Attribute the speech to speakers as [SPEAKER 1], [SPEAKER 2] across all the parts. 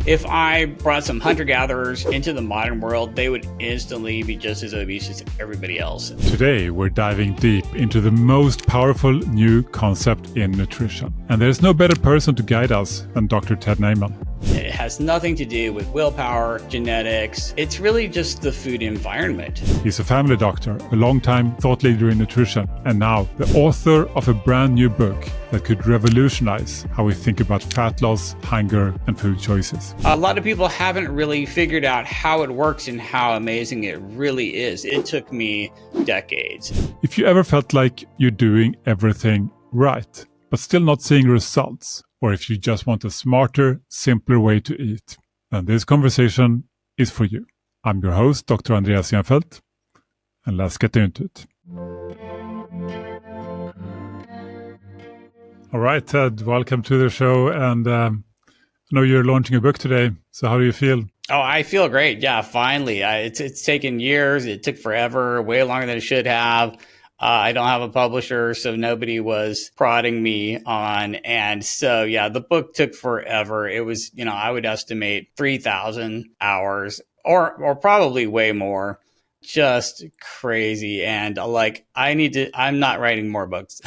[SPEAKER 1] If I brought some hunter-gatherers into the modern world, they would instantly be just as obese as everybody else.
[SPEAKER 2] Today, we're diving deep into the most powerful new concept in nutrition. And there's no better person to guide us than Dr. Ted Naiman.
[SPEAKER 1] It has nothing to do with willpower, genetics. It's really just the food environment.
[SPEAKER 2] He's a family doctor, a longtime thought leader in nutrition, and now the author of a brand new book that could revolutionize how we think about fat loss, hunger, and food choices.
[SPEAKER 1] A lot of people haven't really figured out how it works and how amazing it really is. It took me decades.
[SPEAKER 2] If you ever felt like you're doing everything right, but still not seeing results, or if you just want a smarter, simpler way to eat, then this conversation is for you. I'm your host, Dr. Andreas Eenfeldt, and let's get into it. All right, Ted, welcome to the show. And I know you're launching a book today. So how do you feel?
[SPEAKER 1] Oh, I feel great. Yeah, finally. It's taken years. It took forever, way longer than it should have. I don't have a publisher, so nobody was prodding me on. And so, yeah, the book took forever. It was, I would estimate 3,000 hours or probably way more. Just crazy. And I'm not writing more books.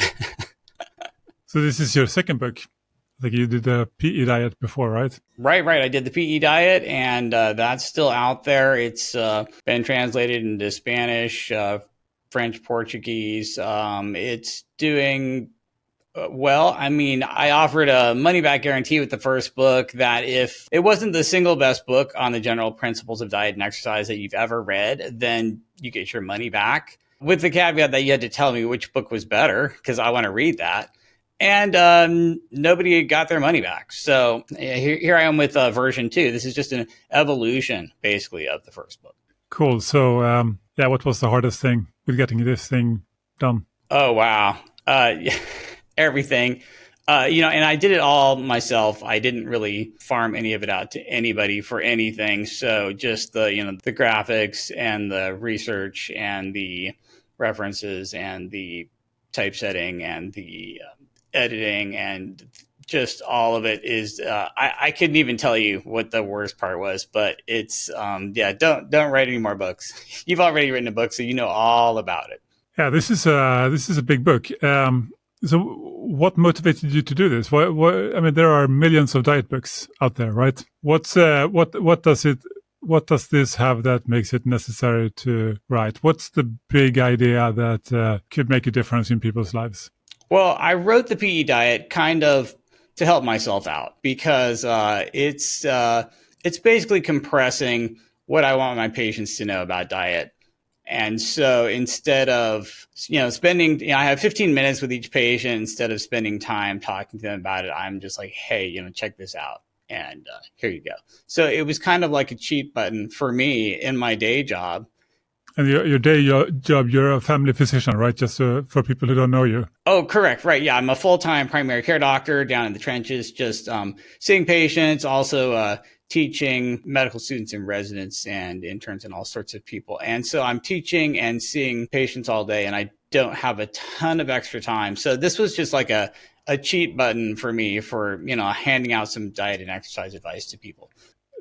[SPEAKER 2] So this is your second book. I think you did the PE diet before, right?
[SPEAKER 1] Right. I did the PE diet, and that's still out there. It's been translated into Spanish, French, Portuguese. It's doing well. I mean, I offered a money-back guarantee with the first book that if it wasn't the single best book on the general principles of diet and exercise that you've ever read, then you get your money back, with the caveat that you had to tell me which book was better because I want to read that. And nobody got their money back. So here I am with version 2. This is just an evolution, basically, of the first book.
[SPEAKER 2] Cool. So, what was the hardest thing with getting this thing done?
[SPEAKER 1] Oh, wow. Everything. And I did it all myself. I didn't really farm any of it out to anybody for anything. So just the graphics and the research and the references and the typesetting and the editing and just all of it is I couldn't even tell you what the worst part was, but it's don't write any more books. You've already written a book, so you know all about it.
[SPEAKER 2] Yeah, this is a big book. So what motivated you to do this? I mean, there are millions of diet books out there, right? What does this have that makes it necessary to write? What's the big idea that could make a difference in people's lives?
[SPEAKER 1] Well, I wrote the PE diet kind of to help myself out because it's basically compressing what I want my patients to know about diet. And so instead of, spending, I have 15 minutes with each patient, instead of spending time talking to them about it, I'm just like, hey, check this out. And here you go. So it was kind of like a cheat button for me in my day job.
[SPEAKER 2] And your day job, you're a family physician, right? Just for people who don't know you.
[SPEAKER 1] Oh, correct. Right. Yeah. I'm a full-time primary care doctor down in the trenches, just seeing patients, also teaching medical students and residents and interns and all sorts of people. And so I'm teaching and seeing patients all day, and I don't have a ton of extra time. So this was just like a cheat button for me for, handing out some diet and exercise advice to people.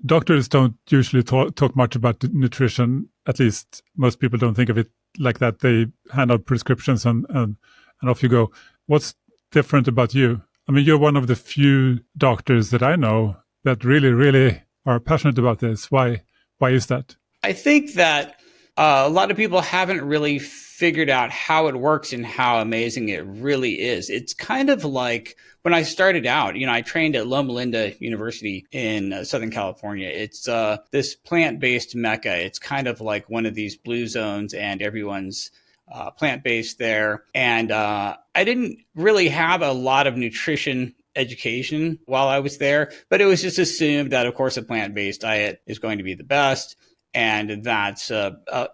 [SPEAKER 2] Doctors don't usually talk much about nutrition. At least most people don't think of it like that. They hand out prescriptions and off you go. What's different about you? I mean, you're one of the few doctors that I know that really, really are passionate about this. Why is that?
[SPEAKER 1] I think that a lot of people haven't really figured out how it works and how amazing it really is. It's kind of like when I started out, I trained at Loma Linda University in Southern California. It's this plant-based mecca. It's kind of like one of these blue zones, and everyone's plant-based there. And I didn't really have a lot of nutrition education while I was there, but it was just assumed that, of course, a plant-based diet is going to be the best. And that's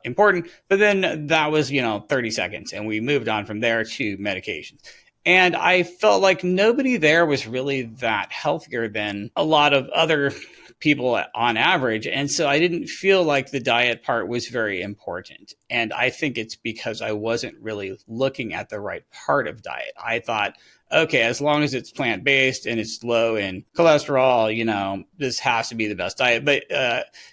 [SPEAKER 1] important. But then that was, 30 seconds. And we moved on from there to medications. And I felt like nobody there was really that healthier than a lot of other people on average. And so I didn't feel like the diet part was very important. And I think it's because I wasn't really looking at the right part of diet. I thought, okay, as long as it's plant-based and it's low in cholesterol, this has to be the best diet. But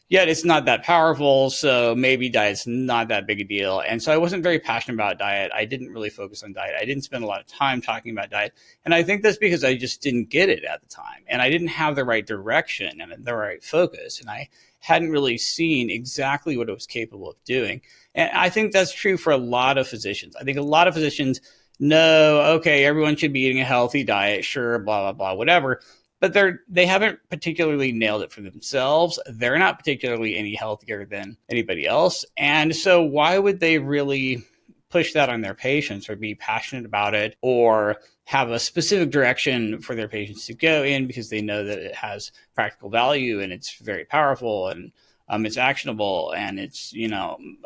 [SPEAKER 1] yet it's not that powerful. So maybe diet's not that big a deal. And so I wasn't very passionate about diet. I didn't really focus on diet. I didn't spend a lot of time talking about diet. And I think that's because I just didn't get it at the time. And I didn't have the right direction and the right focus. And I hadn't really seen exactly what it was capable of doing. And I think that's true for a lot of physicians. I think a lot of physicians know, okay, everyone should be eating a healthy diet, sure, blah, blah, blah, whatever. But they haven't particularly nailed it for themselves. They're not particularly any healthier than anybody else. And so why would they really push that on their patients or be passionate about it or have a specific direction for their patients to go in because they know that it has practical value and it's very powerful and it's actionable and it's,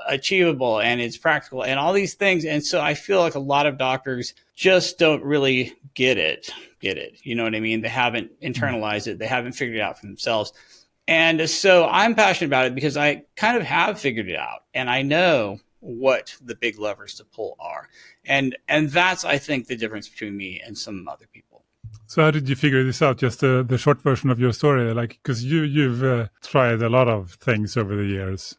[SPEAKER 1] achievable and it's practical and all these things. And so I feel like a lot of doctors just don't really get it. You know what I mean? They haven't internalized it. They haven't figured it out for themselves. And so I'm passionate about it because I kind of have figured it out and I know what the big levers to pull are. And that's, I think, the difference between me and some other people.
[SPEAKER 2] So how did you figure this out? Just the short version of your story, because you've tried a lot of things over the years.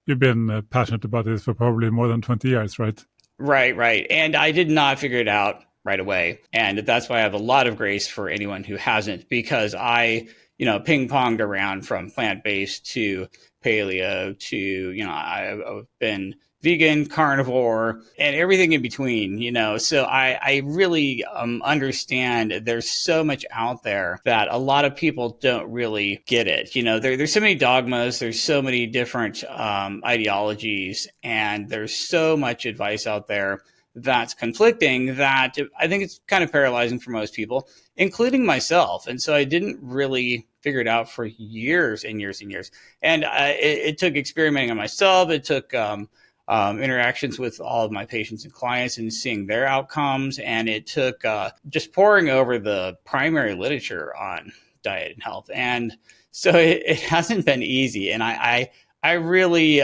[SPEAKER 2] You've been passionate about this for probably more than 20 years, right?
[SPEAKER 1] Right. And I did not figure it out right away. And that's why I have a lot of grace for anyone who hasn't, because I, ping-ponged around from plant-based to paleo to, I've been vegan, carnivore, and everything in between, So I really understand there's so much out there that a lot of people don't really get it. There's so many dogmas, there's so many different ideologies, and there's so much advice out there that's conflicting that I think it's kind of paralyzing for most people, including myself. And so I didn't really figure it out for years and years and years. And it took experimenting on myself. It took interactions with all of my patients and clients and seeing their outcomes. And it took just poring over the primary literature on diet and health. And so it hasn't been easy. And I really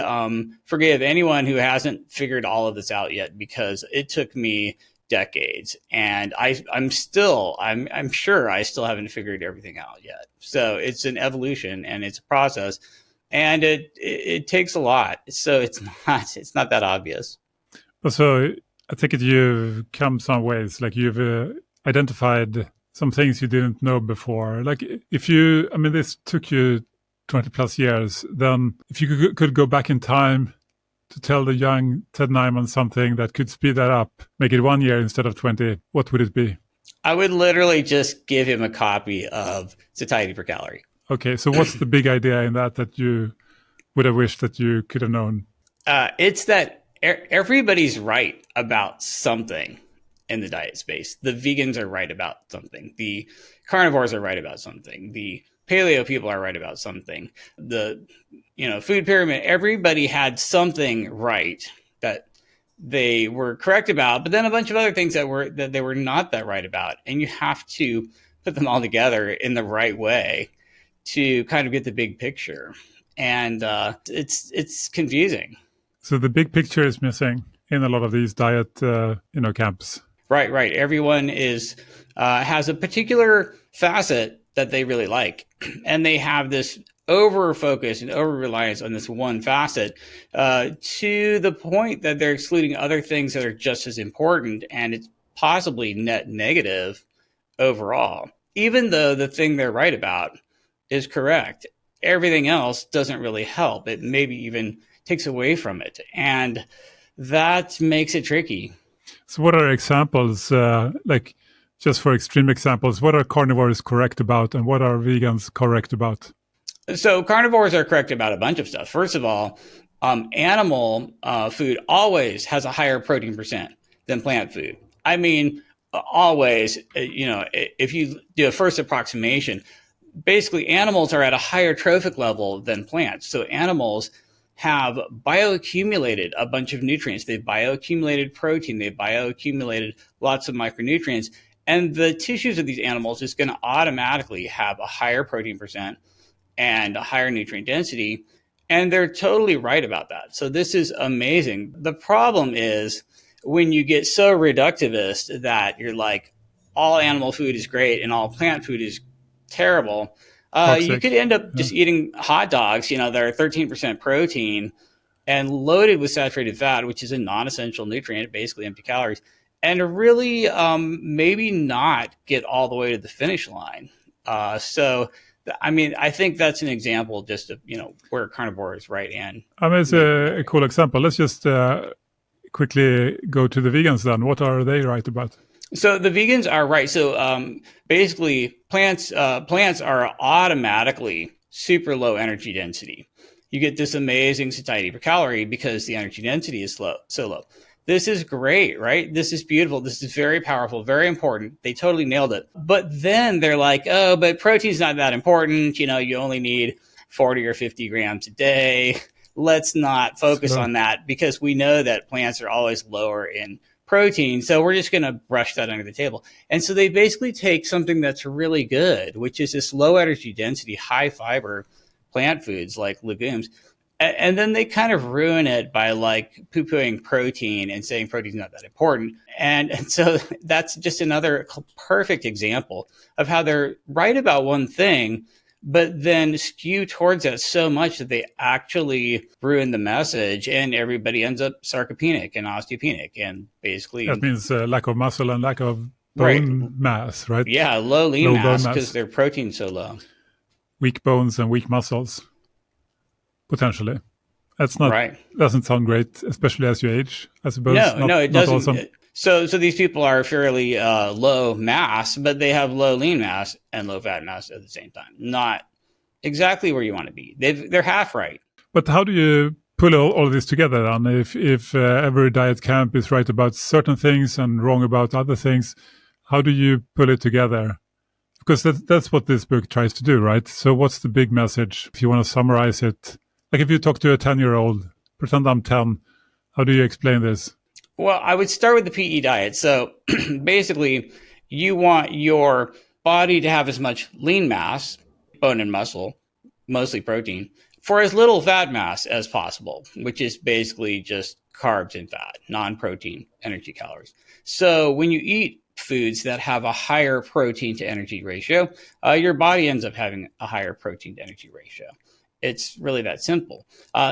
[SPEAKER 1] forgive anyone who hasn't figured all of this out yet, because it took me decades, and I'm sure I still haven't figured everything out yet. So it's an evolution and it's a process, and it takes a lot. So it's not that obvious.
[SPEAKER 2] So I think you've come some ways, like you've identified some things you didn't know before. Like this took you 20 plus years, then if you could go back in time to tell the young Ted Naiman something that could speed that up, make it 1 year instead of 20, what would it be?
[SPEAKER 1] I would literally just give him a copy of Satiety Per Calorie.
[SPEAKER 2] Okay, so what's the big idea in that you would have wished that you could have known?
[SPEAKER 1] It's that everybody's right about something in the diet space. The vegans are right about something. The carnivores are right about something. The paleo people are right about something. The food pyramid, everybody had something right that they were correct about, but then a bunch of other things that they were not that right about. And you have to put them all together in the right way to kind of get the big picture. And it's confusing.
[SPEAKER 2] So the big picture is missing in a lot of these diet camps.
[SPEAKER 1] Right. Everyone has a particular facet that they really like, and they have this over focus and over reliance on this one facet to the point that they're excluding other things that are just as important, and it's possibly net negative overall. Even though the thing they're right about is correct, everything else doesn't really help. It maybe even takes away from it, and that makes it tricky.
[SPEAKER 2] So what are examples, just for extreme examples, what are carnivores correct about and what are vegans correct about?
[SPEAKER 1] So carnivores are correct about a bunch of stuff. First of all, animal food always has a higher protein percent than plant food. I mean, always, if you do a first approximation, basically animals are at a higher trophic level than plants. So animals have bioaccumulated a bunch of nutrients. They've bioaccumulated protein. They've bioaccumulated lots of micronutrients. And the tissues of these animals is going to automatically have a higher protein percent and a higher nutrient density. And they're totally right about that. So this is amazing. The problem is when you get so reductivist that you're like, all animal food is great and all plant food is terrible, you could end up just eating hot dogs, that are 13% protein and loaded with saturated fat, which is a non-essential nutrient, basically empty calories, and really maybe not get all the way to the finish line. I think that's an example just of, where carnivore is right in.
[SPEAKER 2] It's a cool example. Let's just quickly go to the vegans then. What are they right about?
[SPEAKER 1] So the vegans are right. So basically plants are automatically super low energy density. You get this amazing satiety per calorie because the energy density is so low. This is great, right? This is beautiful. This is very powerful, very important. They totally nailed it. But then they're like, oh, but protein's not that important. You only need 40 or 50 grams a day. Let's not focus on that because we know that plants are always lower in protein. So we're just going to brush that under the table. And so they basically take something that's really good, which is this low energy density, high fiber plant foods like legumes. And then they kind of ruin it by like poo-pooing protein and saying protein's not that important. And so that's just another perfect example of how they're right about one thing, but then skew towards that so much that they actually ruin the message and everybody ends up sarcopenic and osteopenic and basically...
[SPEAKER 2] That means lack of muscle and lack of bone mass, right?
[SPEAKER 1] Yeah, low lean mass because their protein's so low.
[SPEAKER 2] Weak bones and weak muscles, potentially. That's not right. Doesn't sound great, especially as you age, I suppose.
[SPEAKER 1] No, it doesn't. Awesome. So these people are fairly low mass, but they have low lean mass and low fat mass at the same time. Not exactly where you want to be. They're half right.
[SPEAKER 2] But how do you pull all this together? And if every diet camp is right about certain things and wrong about other things, how do you pull it together? Because that's what this book tries to do, right? So what's the big message? If you want to summarize it, like if you talk to a 10-year-old, pretend I'm 10, how do you explain this?
[SPEAKER 1] Well, I would start with the PE diet. So basically, you want your body to have as much lean mass, bone and muscle, mostly protein, for as little fat mass as possible, which is basically just carbs and fat, non-protein energy calories. So when you eat foods that have a higher protein to energy ratio, your body ends up having a higher protein to energy ratio. It's really that simple.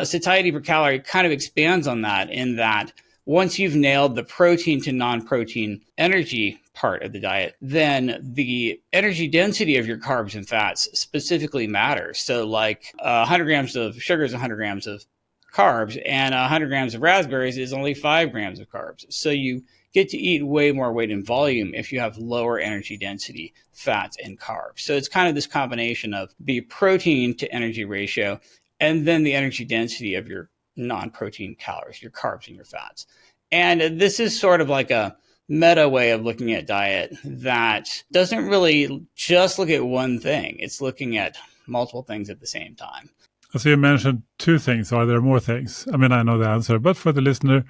[SPEAKER 1] Satiety per calorie kind of expands on that in that once you've nailed the protein to non-protein energy part of the diet, then the energy density of your carbs and fats specifically matters. So like 100 grams of sugar is 100 grams of carbs, and 100 grams of raspberries is only 5 grams of carbs. So you get to eat way more weight and volume if you have lower energy density fats and carbs. So it's kind of this combination of the protein to energy ratio and then the energy density of your non-protein calories, your carbs and your fats. And this is sort of like a meta way of looking at diet that doesn't really just look at one thing. It's looking at multiple things at the same time.
[SPEAKER 2] So you mentioned 2 things. Are there more things? I mean, I know the answer, but for the listener,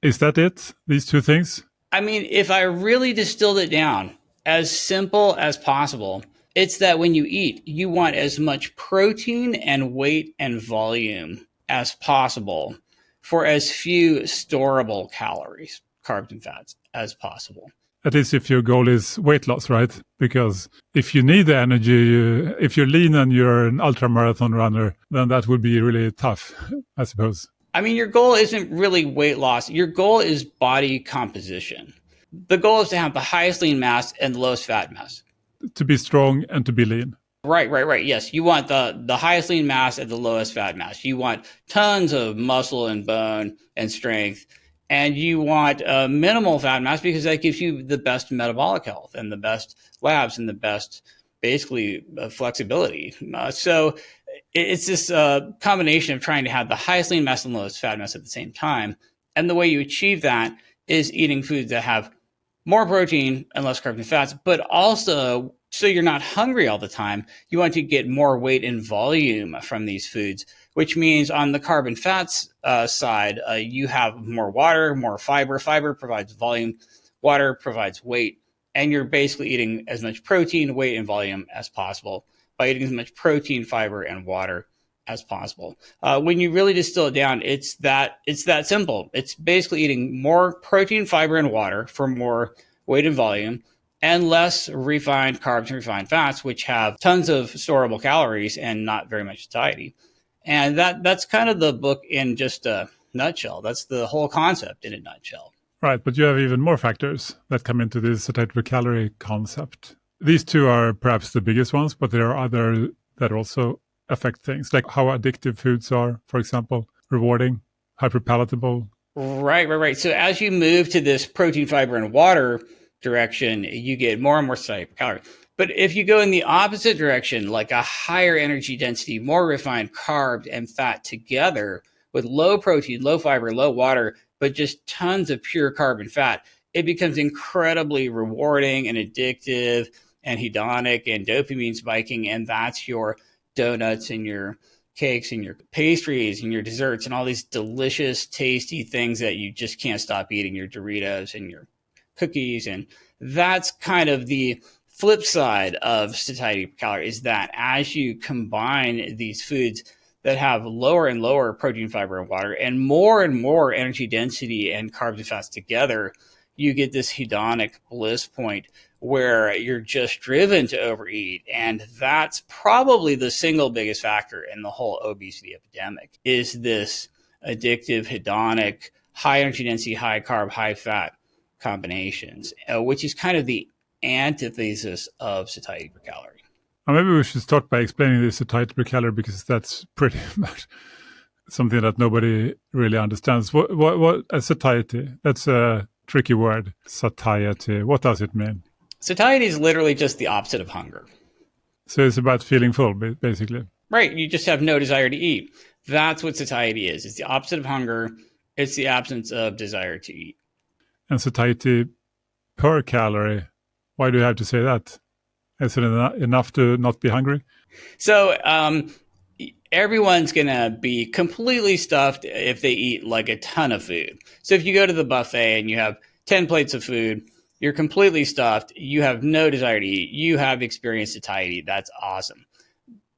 [SPEAKER 2] is that it? These 2 things?
[SPEAKER 1] I mean, if I really distilled it down as simple as possible, it's that when you eat, you want as much protein and weight and volume as possible for as few storable calories, carbs and fats, as possible.
[SPEAKER 2] At least if your goal is weight loss, right? Because if you need the energy, if you're lean and you're an ultra-marathon runner, then that would be really tough, I suppose.
[SPEAKER 1] I mean, your goal isn't really weight loss. Your goal is body composition. The goal is to have the highest lean mass and the lowest fat mass.
[SPEAKER 2] To be strong and to be lean.
[SPEAKER 1] Right. Yes, you want the highest lean mass and the lowest fat mass. You want tons of muscle and bone and strength. And you want minimal fat mass because that gives you the best metabolic health and the best labs and the best, basically, flexibility. So it's this combination of trying to have the highest lean mass and lowest fat mass at the same time. And the way you achieve that is eating foods that have more protein and less carbs and fats, but also so you're not hungry all the time. You want to get more weight and volume from these foods, which means on the carb and fats side, you have more water, more fiber. Fiber provides volume. Water provides weight. And you're basically eating as much protein, weight, and volume as possible by eating as much protein, fiber, and water as possible. When you really distill it down, it's that simple. It's basically eating more protein, fiber, and water for more weight and volume, and less refined carbs and refined fats, which have tons of storable calories and not very much satiety. And that's kind of the book in just a nutshell. That's the whole concept in a nutshell.
[SPEAKER 2] Right, but you have even more factors that come into this satiety per calorie concept. These two are perhaps the biggest ones, but there are other that also affect things, like how addictive foods are, for example, rewarding, hyperpalatable.
[SPEAKER 1] Right. So as you move to this protein, fiber, and water direction, you get more and more satiety per calorie. But if you go in the opposite direction, like a higher energy density, more refined carbs and fat together with low protein, low fiber, low water, but just tons of pure carb and fat, it becomes incredibly rewarding and addictive and hedonic and dopamine spiking. And that's your donuts and your cakes and your pastries and your desserts and all these delicious, tasty things that you just can't stop eating, your Doritos and your cookies. And that's kind of the flip side of satiety per calorie, is that as you combine these foods that have lower and lower protein, fiber, and water, and more energy density and carbs and fats together, you get this hedonic bliss point where you're just driven to overeat. And that's probably the single biggest factor in the whole obesity epidemic, is this addictive, hedonic, high energy density, high carb, high fat combinations, which is kind of the antithesis of satiety per calorie.
[SPEAKER 2] Maybe we should start by explaining the satiety per calorie, because that's pretty much something that nobody really understands. What satiety? That's a tricky word. Satiety. What does it mean?
[SPEAKER 1] Satiety is literally just the opposite of hunger.
[SPEAKER 2] So it's about feeling full, basically.
[SPEAKER 1] Right. You just have no desire to eat. That's what satiety is. It's the opposite of hunger. It's the absence of desire to eat.
[SPEAKER 2] And satiety per calorie, why do you have to say that? Is it enough to not be hungry?
[SPEAKER 1] So everyone's going to be completely stuffed if they eat like a ton of food. So if you go to the buffet and you have 10 plates of food, you're completely stuffed. You have no desire to eat. You have experienced satiety. That's awesome.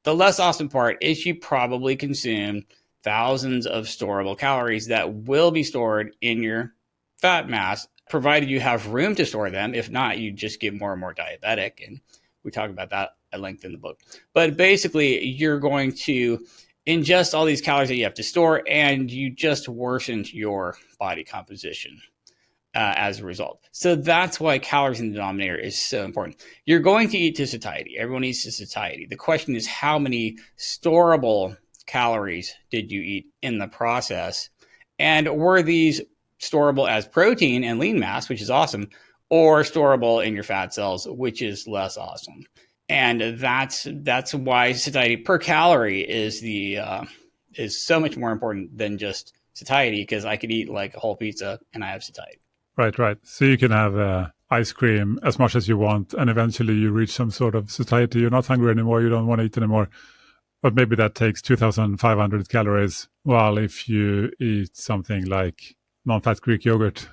[SPEAKER 1] The less awesome part is you probably consume thousands of storable calories that will be stored in your fat mass, provided you have room to store them. If not, you just get more and more diabetic. And we talk about that at length in the book. But basically, you're going to ingest all these calories that you have to store, and you just worsened your body composition as a result. So that's why calories in the denominator is so important. You're going to eat to satiety. Everyone eats to satiety. The question is, how many storable calories did you eat in the process? And were these storable as protein and lean mass, which is awesome, or storable in your fat cells, which is less awesome? And that's why satiety per calorie is so much more important than just satiety, because I could eat like a whole pizza and I have satiety.
[SPEAKER 2] Right. So you can have ice cream as much as you want, and eventually you reach some sort of satiety. You're not hungry anymore. You don't want to eat anymore. But maybe that takes 2,500 calories. While if you eat something like non-fat Greek yogurt,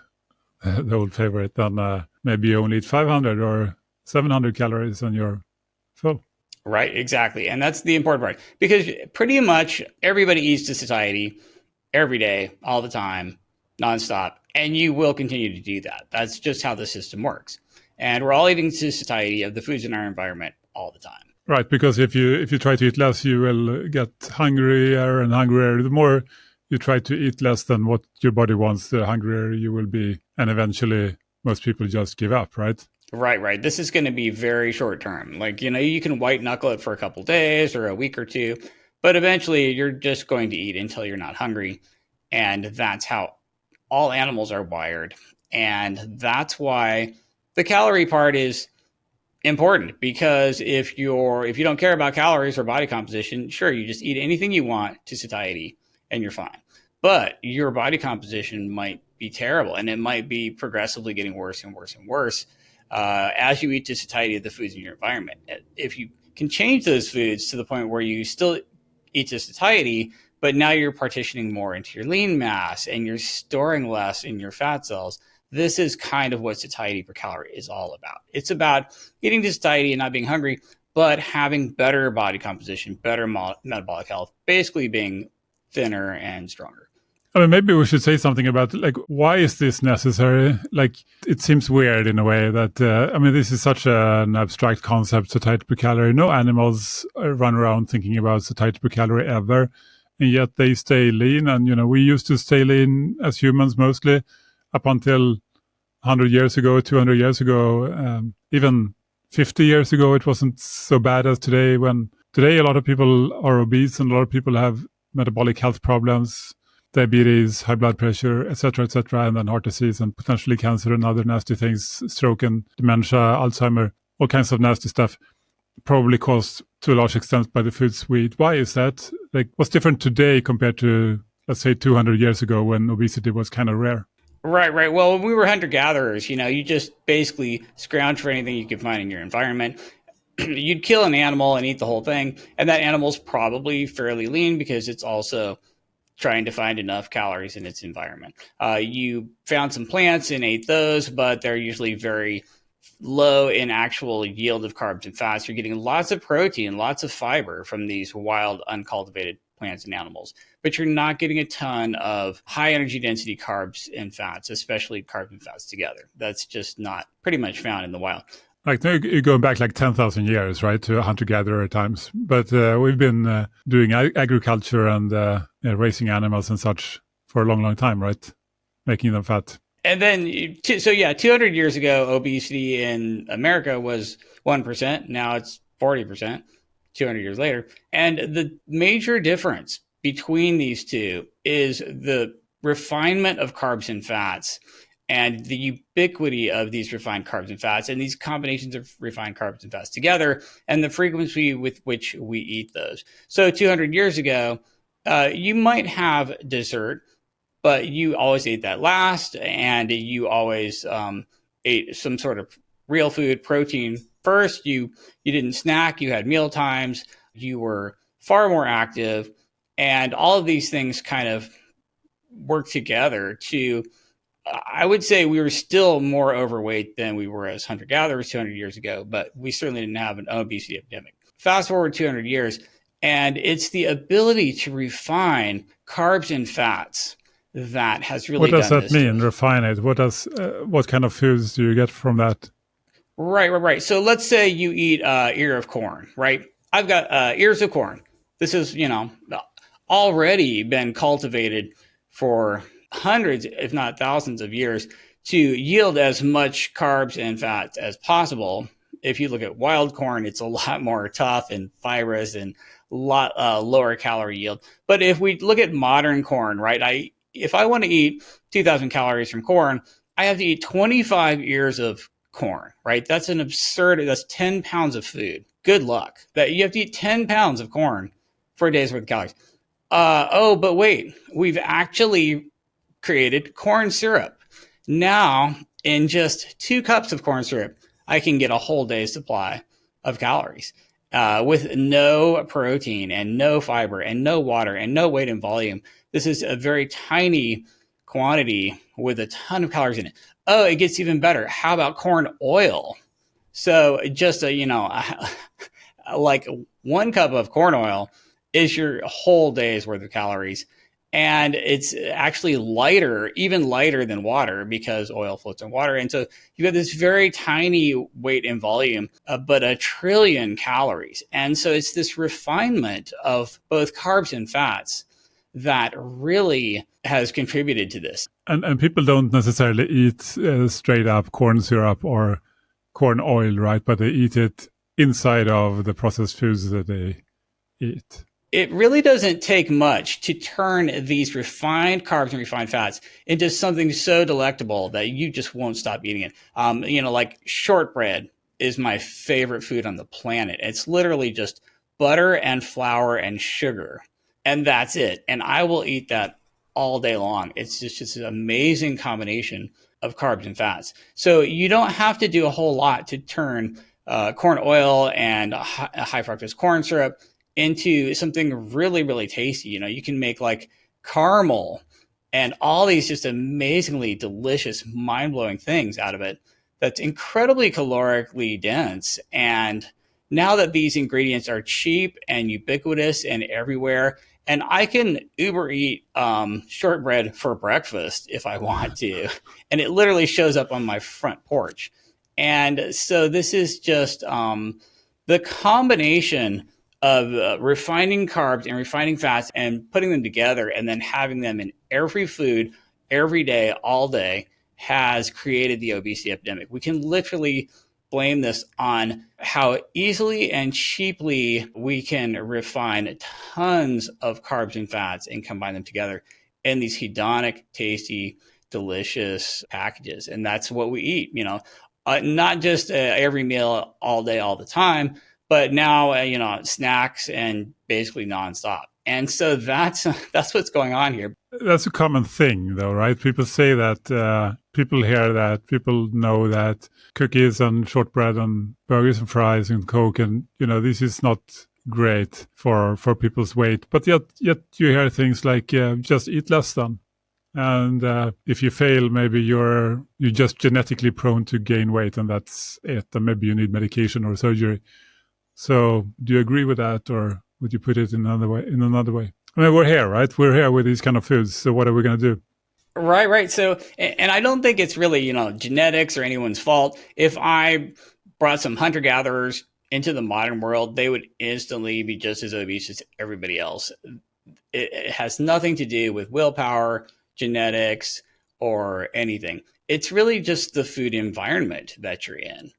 [SPEAKER 2] the old favorite, then maybe you only eat 500 or 700 calories and you're full.
[SPEAKER 1] Right, exactly. And that's the important part, because pretty much everybody eats to satiety every day, all the time, nonstop, and you will continue to do that. That's just how the system works. And we're all eating to satiety of the foods in our environment all the time.
[SPEAKER 2] Right, because if you try to eat less, you will get hungrier and hungrier. The more you try to eat less than what your body wants, the hungrier you will be. And eventually, most people just give up, right?
[SPEAKER 1] Right. This is going to be very short term. Like, you can white knuckle it for a couple of days or a week or two, but eventually you're just going to eat until you're not hungry. And that's how all animals are wired. And that's why the calorie part is important, because if you don't care about calories or body composition, sure, you just eat anything you want to satiety and you're fine. But your body composition might be terrible, and it might be progressively getting worse and worse and worse as you eat to satiety of the foods in your environment. If you can change those foods to the point where you still eat to satiety, but now you're partitioning more into your lean mass and you're storing less in your fat cells, this is kind of what satiety per calorie is all about. It's about eating to satiety and not being hungry, but having better body composition, better metabolic health, basically being thinner and stronger.
[SPEAKER 2] I mean, maybe we should say something about like, why is this necessary? Like, it seems weird in a way that, I mean, this is such an abstract concept, satiety per calorie. No animals run around thinking about satiety per calorie ever. And yet they stay lean. And, we used to stay lean as humans mostly up until 100 years ago, 200 years ago, even 50 years ago, it wasn't so bad as today. When today a lot of people are obese and a lot of people have metabolic health problems, diabetes, high blood pressure, etc., and then heart disease and potentially cancer and other nasty things, stroke and dementia, Alzheimer, all kinds of nasty stuff, probably caused to a large extent by the foods we eat. Why is that? Like, what's different today compared to, let's say, 200 years ago when obesity was kind of rare?
[SPEAKER 1] Right. Well, when we were hunter-gatherers, you just basically scrounge for anything you could find in your environment. You'd kill an animal and eat the whole thing, and that animal's probably fairly lean because it's also trying to find enough calories in its environment. You found some plants and ate those, but they're usually very low in actual yield of carbs and fats. You're getting lots of protein, lots of fiber from these wild, uncultivated plants and animals, but you're not getting a ton of high energy density carbs and fats, especially carbs and fats together. That's just not pretty much found in the wild.
[SPEAKER 2] Like, you're going back like 10,000 years, right, to hunter-gatherer times. But we've been doing agriculture and raising animals and such for a long, long time, right? Making them fat.
[SPEAKER 1] And then, 200 years ago, obesity in America was 1%. Now it's 40%, 200 years later. And the major difference between these two is the refinement of carbs and fats and the ubiquity of these refined carbs and fats and these combinations of refined carbs and fats together and the frequency with which we eat those. So 200 years ago, you might have dessert, but you always ate that last, and you always ate some sort of real food, protein first. You didn't snack, you had meal times, you were far more active, and all of these things kind of work together to, I would say we were still more overweight than we were as hunter-gatherers 200 years ago, but we certainly didn't have an obesity epidemic. Fast forward 200 years, and it's the ability to refine carbs and fats that has really done this.
[SPEAKER 2] What does that mean, refine it? What kind of foods do you get from that?
[SPEAKER 1] Right. So let's say you eat ear of corn, right? I've got ears of corn. This is, already been cultivated for hundreds, if not thousands of years to yield as much carbs and fats as possible. If you look at wild corn, it's a lot more tough and fibrous and a lot lower calorie yield. But if we look at modern corn, right, if I want to eat 2,000 calories from corn, I have to eat 25 ears of corn, right? That's that's 10 pounds of food. Good luck. That you have to eat 10 pounds of corn for a day's worth of calories. But wait, we've actually created corn syrup. Now, in just 2 cups of corn syrup, I can get a whole day's supply of calories with no protein and no fiber and no water and no weight and volume. This is a very tiny quantity with a ton of calories in it. Oh, it gets even better. How about corn oil? So just like 1 cup of corn oil is your whole day's worth of calories. And it's actually lighter, even lighter than water because oil floats in water. And so you have this very tiny weight and volume, but 1 trillion calories. And so it's this refinement of both carbs and fats that really has contributed to this.
[SPEAKER 2] And people don't necessarily eat straight up corn syrup or corn oil, right? But they eat it inside of the processed foods that they eat.
[SPEAKER 1] It really doesn't take much to turn these refined carbs and refined fats into something so delectable that you just won't stop eating it. Like shortbread is my favorite food on the planet. It's literally just butter and flour and sugar, and that's it. And I will eat that all day long. It's just an amazing combination of carbs and fats. So you don't have to do a whole lot to turn corn oil and high fructose corn syrup into something really, really tasty. You can make like caramel and all these just amazingly delicious, mind-blowing things out of it that's incredibly calorically dense and now that these ingredients are cheap and ubiquitous and everywhere, and I can Uber eat shortbread for breakfast if I want to, and it literally shows up on my front porch. And so this is just the combination of refining carbs and refining fats and putting them together and then having them in every food every day, all day, has created the obesity epidemic. We can literally blame this on how easily and cheaply we can refine tons of carbs and fats and combine them together in these hedonic, tasty, delicious packages. And that's what we eat, not just every meal all day, all the time, but now, snacks and basically nonstop. And so that's what's going on here.
[SPEAKER 2] That's a common thing, though, right? People say that people hear that, people know that cookies and shortbread and burgers and fries and Coke and, this is not great for people's weight. But yet you hear things like just eat less then. And if you fail, maybe you're just genetically prone to gain weight and that's it. And maybe you need medication or surgery. So do you agree with that, or would you put it in another way? I mean, we're here, right? We're here with these kind of foods. So what are we going to do?
[SPEAKER 1] Right. So, and I don't think it's really, genetics or anyone's fault. If I brought some hunter-gatherers into the modern world, they would instantly be just as obese as everybody else. It has nothing to do with willpower, genetics, or anything. It's really just the food environment that you're in.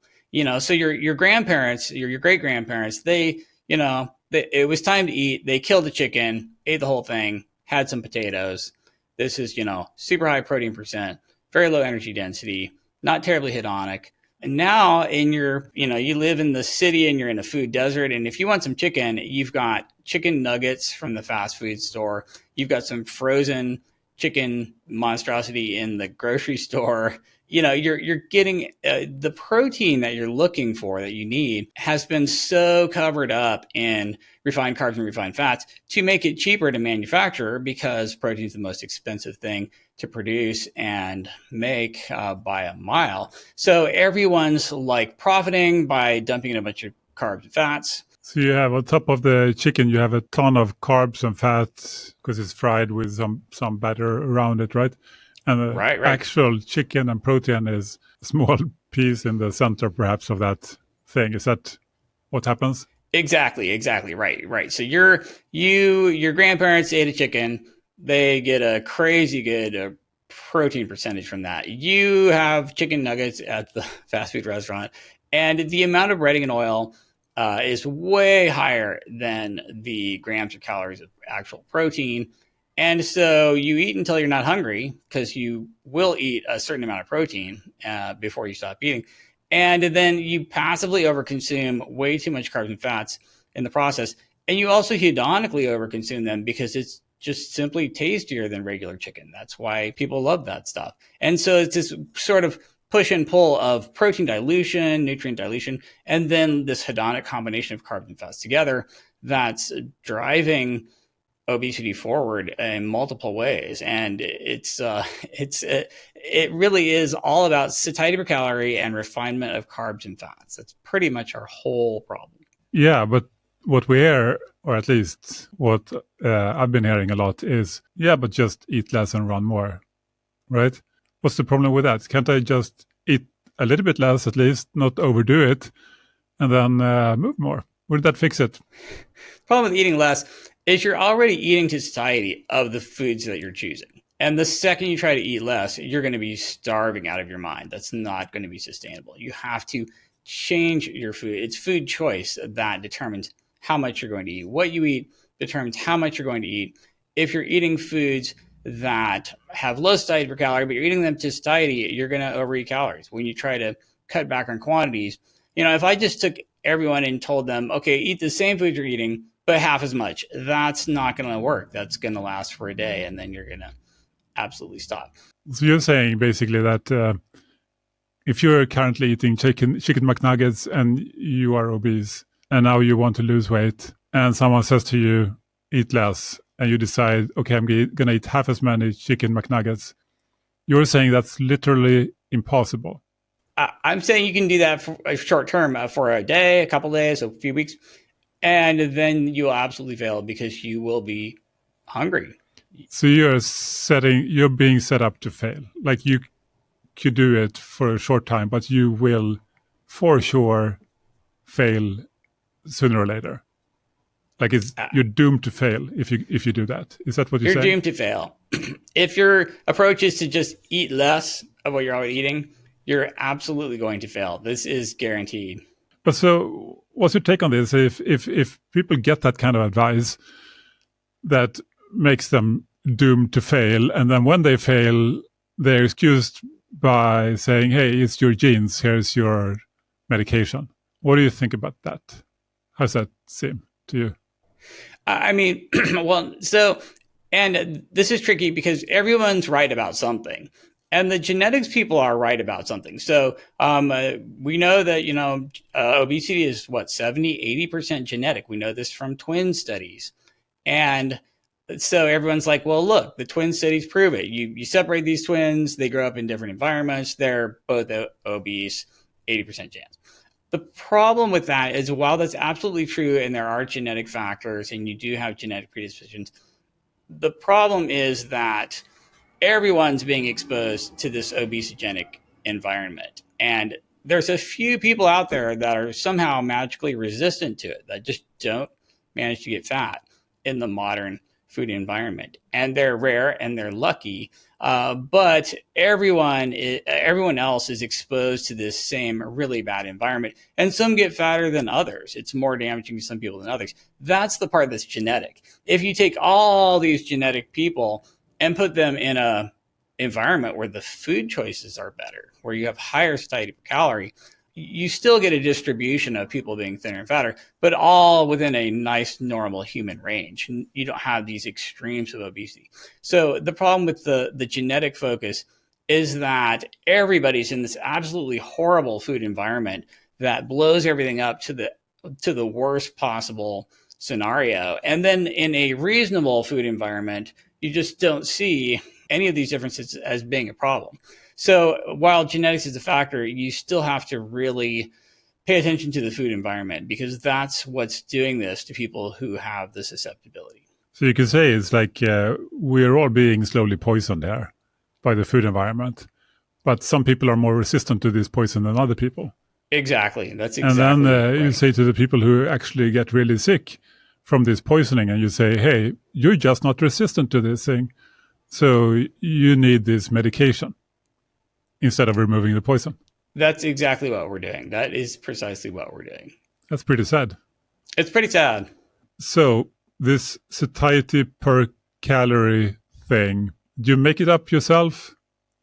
[SPEAKER 1] So your grandparents, your great-grandparents, it was time to eat. They killed the chicken, ate the whole thing, had some potatoes. This is, super high protein percent, very low energy density, not terribly hedonic. And now you live in the city and you're in a food desert. And if you want some chicken, you've got chicken nuggets from the fast food store. You've got some frozen chicken monstrosity in the grocery store. You're getting the protein that you're looking for, that you need, has been so covered up in refined carbs and refined fats to make it cheaper to manufacture, because protein is the most expensive thing to produce and make by a mile. So everyone's profiting by dumping in a bunch of carbs and fats.
[SPEAKER 2] So you have on top of the chicken, you have a ton of carbs and fats because it's fried with some batter around it, right? And the actual chicken and protein is a small piece in the center, perhaps, of that thing. Is that what happens?
[SPEAKER 1] Exactly. Right. So your grandparents ate a chicken. They get a crazy good protein percentage from that. You have chicken nuggets at the fast food restaurant, and the amount of breading and oil is way higher than the grams or calories of actual protein. And so you eat until you're not hungry, because you will eat a certain amount of protein before you stop eating. And then you passively overconsume way too much carbs and fats in the process. And you also hedonically overconsume them because it's just simply tastier than regular chicken. That's why people love that stuff. And so it's this sort of push and pull of protein dilution, nutrient dilution, and then this hedonic combination of carbs and fats together that's driving obesity forward in multiple ways. And it really is all about satiety per calorie and refinement of carbs and fats. That's pretty much our whole problem.
[SPEAKER 2] Yeah, but what we hear, or at least what I've been hearing a lot, is, but just eat less and run more, right? What's the problem with that? Can't I just eat a little bit less, at least, not overdo it, and then move more? Would that fix it?
[SPEAKER 1] The problem with eating less is you're already eating to satiety of the foods that you're choosing. And the second you try to eat less, you're going to be starving out of your mind. That's not going to be sustainable. You have to change your food. It's food choice that determines how much you're going to eat. What you eat determines how much you're going to eat. If you're eating foods that have low satiety per calorie, but you're eating them to satiety, you're going to overeat calories. When you try to cut back on quantities, if I just took everyone and told them, okay, eat the same food you're eating, but half as much, that's not going to work. That's going to last for a day, and then you're going to absolutely stop.
[SPEAKER 2] So you're saying basically that if you're currently eating chicken McNuggets and you are obese and now you want to lose weight and someone says to you, eat less, and you decide, okay, I'm going to eat half as many chicken McNuggets, you're saying that's literally impossible.
[SPEAKER 1] I'm saying you can do that for a short term, for a day, a couple days, a few weeks, and then you'll absolutely fail because you will be hungry.
[SPEAKER 2] So you're being set up to fail. Like you could do it for a short time, but you will for sure fail sooner or later. Like you're doomed to fail if you do that. Is that what you're saying?
[SPEAKER 1] You're doomed to fail. If your approach is to just eat less of what you're already eating, you're absolutely going to fail. This is guaranteed.
[SPEAKER 2] But so what's your take on this? If people get that kind of advice that makes them doomed to fail, and then when they fail, they're excused by saying, hey, it's your genes, here's your medication. What do you think about that? How does that seem to you?
[SPEAKER 1] I mean, well, so, and this is tricky because everyone's right about something. And the genetics people are right about something. So we know that, obesity is 70, 80% genetic. We know this from twin studies. And so everyone's like, well, look, the twin studies prove it. You separate these twins, they grow up in different environments. They're both obese, 80% chance. The problem with that is while that's absolutely true and there are genetic factors and you do have genetic predispositions, the problem is that everyone's being exposed to this obesogenic environment. And there's a few people out there that are somehow magically resistant to it, that just don't manage to get fat in the modern food environment. And they're rare and they're lucky. But everyone else is exposed to this same really bad environment. And some get fatter than others. It's more damaging to some people than others. That's the part that's genetic. If you take all these genetic people and put them in a environment where the food choices are better, where you have higher satiety per calorie, you still get a distribution of people being thinner and fatter, but all within a nice, normal human range. And you don't have these extremes of obesity. So the problem with the genetic focus is that everybody's in this absolutely horrible food environment that blows everything up to the worst possible scenario. And then in a reasonable food environment, you just don't see any of these differences as being a problem. So while genetics is a factor, you still have to really pay attention to the food environment because that's what's doing this to people who have the susceptibility.
[SPEAKER 2] So you can say it's like we're all being slowly poisoned there by the food environment, but some people are more resistant to this poison than other people.
[SPEAKER 1] Exactly. That's exactly.
[SPEAKER 2] And then
[SPEAKER 1] right.
[SPEAKER 2] You say to the people who actually get really sick from this poisoning, and you say, hey, you're just not resistant to this thing, so you need this medication instead of removing the poison.
[SPEAKER 1] That's exactly what we're doing. That is precisely what we're doing.
[SPEAKER 2] That's pretty sad.
[SPEAKER 1] It's pretty sad.
[SPEAKER 2] So this satiety per calorie thing, do you make it up yourself?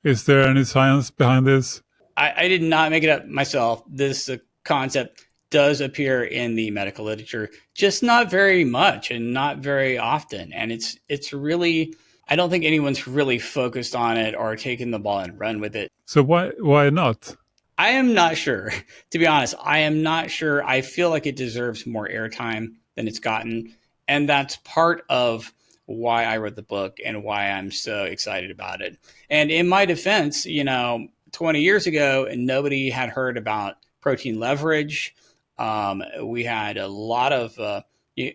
[SPEAKER 2] Is there any science behind this?
[SPEAKER 1] I did not make it up myself. This concept does appear in the medical literature, just not very much and not very often. And it's really, I don't think anyone's really focused on it or taken the ball and run with it.
[SPEAKER 2] So why not?
[SPEAKER 1] I am not sure. To be honest, I am not sure. I feel like it deserves more airtime than it's gotten. And that's part of why I wrote the book and why I'm so excited about it. And in my defense, 20 years ago, nobody had heard about protein leverage. We had a lot of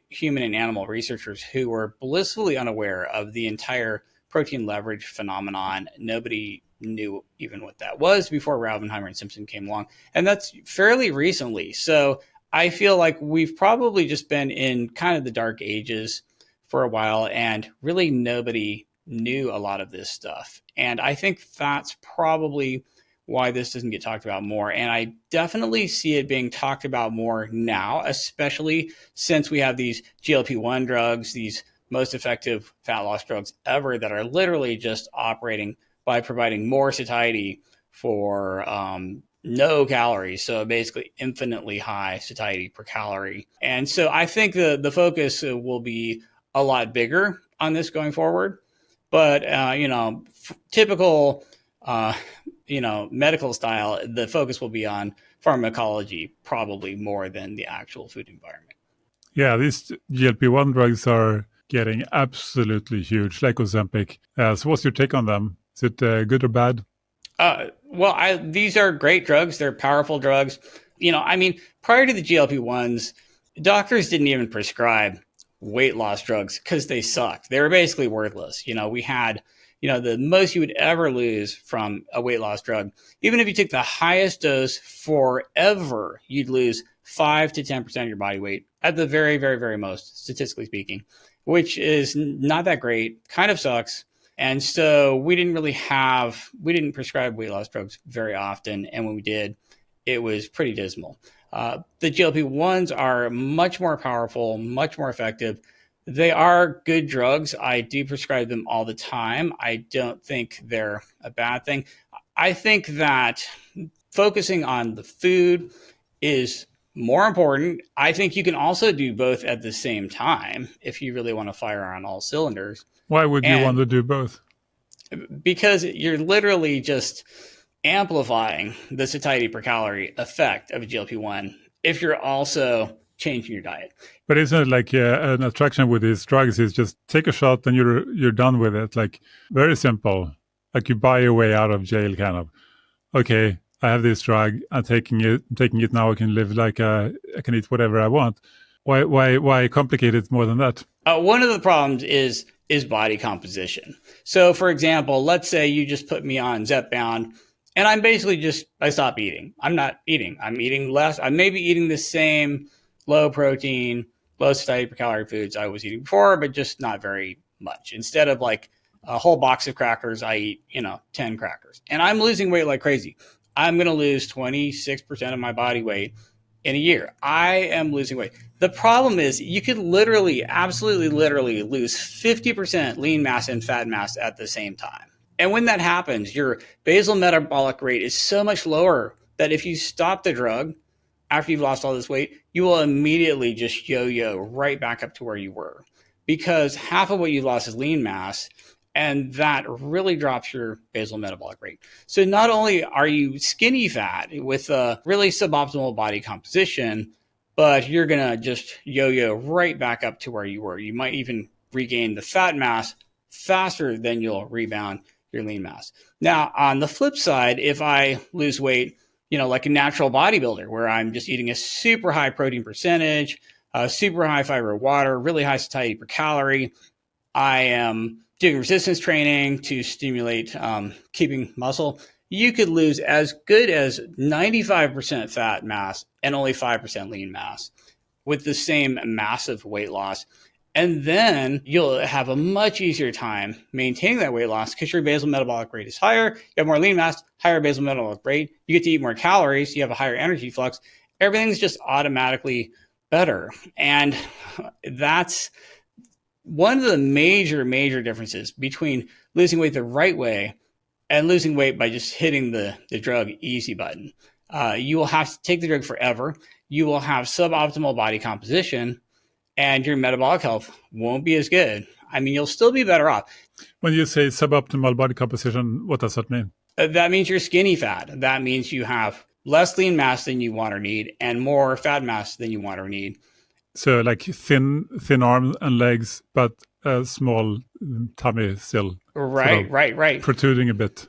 [SPEAKER 1] human and animal researchers who were blissfully unaware of the entire protein leverage phenomenon. Nobody knew even what that was before Raubenheimer and Simpson came along. And that's fairly recently. So I feel like we've probably just been in kind of the dark ages for a while, and really nobody knew a lot of this stuff. And I think that's probably why this doesn't get talked about more. And I definitely see it being talked about more now, especially since we have these GLP-1 drugs, these most effective fat loss drugs ever that are literally just operating by providing more satiety for no calories. So basically infinitely high satiety per calorie. And so I think the focus will be a lot bigger on this going forward. But, typical, medical style, the focus will be on pharmacology probably more than the actual food environment.
[SPEAKER 2] Yeah, these GLP-1 drugs are getting absolutely huge, like Ozempic. So what's your take on them? Is it good or bad?
[SPEAKER 1] Well, these are great drugs. They're powerful drugs. Prior to the GLP-1s, doctors didn't even prescribe weight loss drugs because they sucked. They were basically worthless. We had, the most you would ever lose from a weight loss drug. Even if you took the highest dose forever, you'd lose 5 to 10% of your body weight at the very, very, very most, statistically speaking, which is not that great, kind of sucks. And so we didn't prescribe weight loss drugs very often. And when we did, it was pretty dismal. The GLP-1s are much more powerful, much more effective. They are good drugs. I do prescribe them all the time. I don't think they're a bad thing. I think that focusing on the food is more important. I think you can also do both at the same time if you really want to fire on all cylinders.
[SPEAKER 2] Why would you want to do both?
[SPEAKER 1] Because you're literally just amplifying the satiety per calorie effect of a GLP-1 if you're also changing your diet.
[SPEAKER 2] But isn't it like an attraction with these drugs is just take a shot and you're done with it? Like very simple. Like you buy your way out of jail kind of. Okay, I have this drug. I'm taking it now. I can live like I can eat whatever I want. Why complicate it more than that?
[SPEAKER 1] One of the problems is body composition. So for example, let's say you just put me on Zepbound and I'm basically I stop eating. I'm not eating. I'm eating less. I'm maybe eating the same low protein, low satiety per calorie foods I was eating before, but just not very much. Instead of like a whole box of crackers, I eat, 10 crackers. And I'm losing weight like crazy. I'm going to lose 26% of my body weight in a year. I am losing weight. The problem is you could absolutely literally lose 50% lean mass and fat mass at the same time. And when that happens, your basal metabolic rate is so much lower that if you stop the drug after you've lost all this weight, you will immediately just yo-yo right back up to where you were, because half of what you lost is lean mass, and that really drops your basal metabolic rate. So not only are you skinny fat with a really suboptimal body composition, but you're going to just yo-yo right back up to where you were. You might even regain the fat mass faster than you'll rebound your lean mass. Now, on the flip side, if I lose weight, like a natural bodybuilder where I'm just eating a super high protein percentage, super high fiber water, really high satiety per calorie, I am doing resistance training to stimulate keeping muscle, you could lose as good as 95% fat mass and only 5% lean mass with the same massive weight loss. And then you'll have a much easier time maintaining that weight loss because your basal metabolic rate is higher. You have more lean mass, higher basal metabolic rate. You get to eat more calories. You have a higher energy flux. Everything's just automatically better. And that's one of the major, major differences between losing weight the right way and losing weight by just hitting the drug easy button. You will have to take the drug forever. You will have suboptimal body composition, and your metabolic health won't be as good. I mean, you'll still be better off.
[SPEAKER 2] When you say suboptimal body composition, what does that mean?
[SPEAKER 1] That means you're skinny fat. That means you have less lean mass than you want or need and more fat mass than you want or need.
[SPEAKER 2] So like thin arms and legs, but a small tummy still.
[SPEAKER 1] Right.
[SPEAKER 2] Protruding a bit.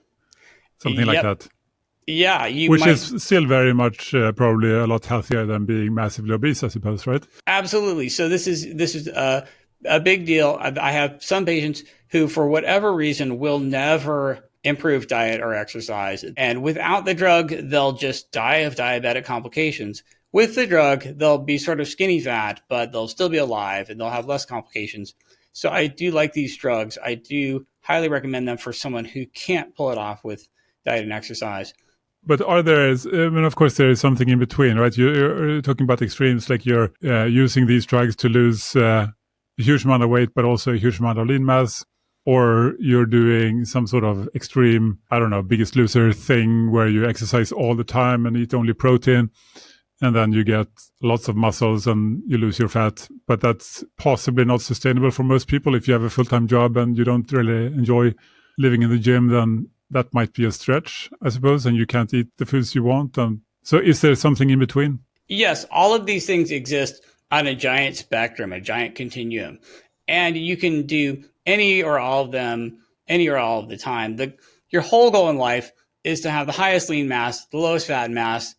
[SPEAKER 2] Something like that.
[SPEAKER 1] Yeah.
[SPEAKER 2] Which is still very much probably a lot healthier than being massively obese, I suppose, right?
[SPEAKER 1] Absolutely. So this is a big deal. I have some patients who, for whatever reason, will never improve diet or exercise. And without the drug, they'll just die of diabetic complications. With the drug, they'll be sort of skinny fat, but they'll still be alive and they'll have less complications. So I do like these drugs. I do highly recommend them for someone who can't pull it off with diet and exercise.
[SPEAKER 2] But of course, there is something in between, right? You're talking about extremes, like you're using these drugs to lose a huge amount of weight, but also a huge amount of lean mass, or you're doing some sort of extreme, Biggest Loser thing where you exercise all the time and eat only protein, and then you get lots of muscles and you lose your fat. But that's possibly not sustainable for most people. If you have a full-time job and you don't really enjoy living in the gym, then that might be a stretch, I suppose, and you can't eat the foods you want. So is there something in between? Yes,
[SPEAKER 1] all of these things exist on a giant spectrum, a giant continuum. And you can do any or all of them, any or all of the time. Your whole goal in life is to have the highest lean mass, the lowest fat mass,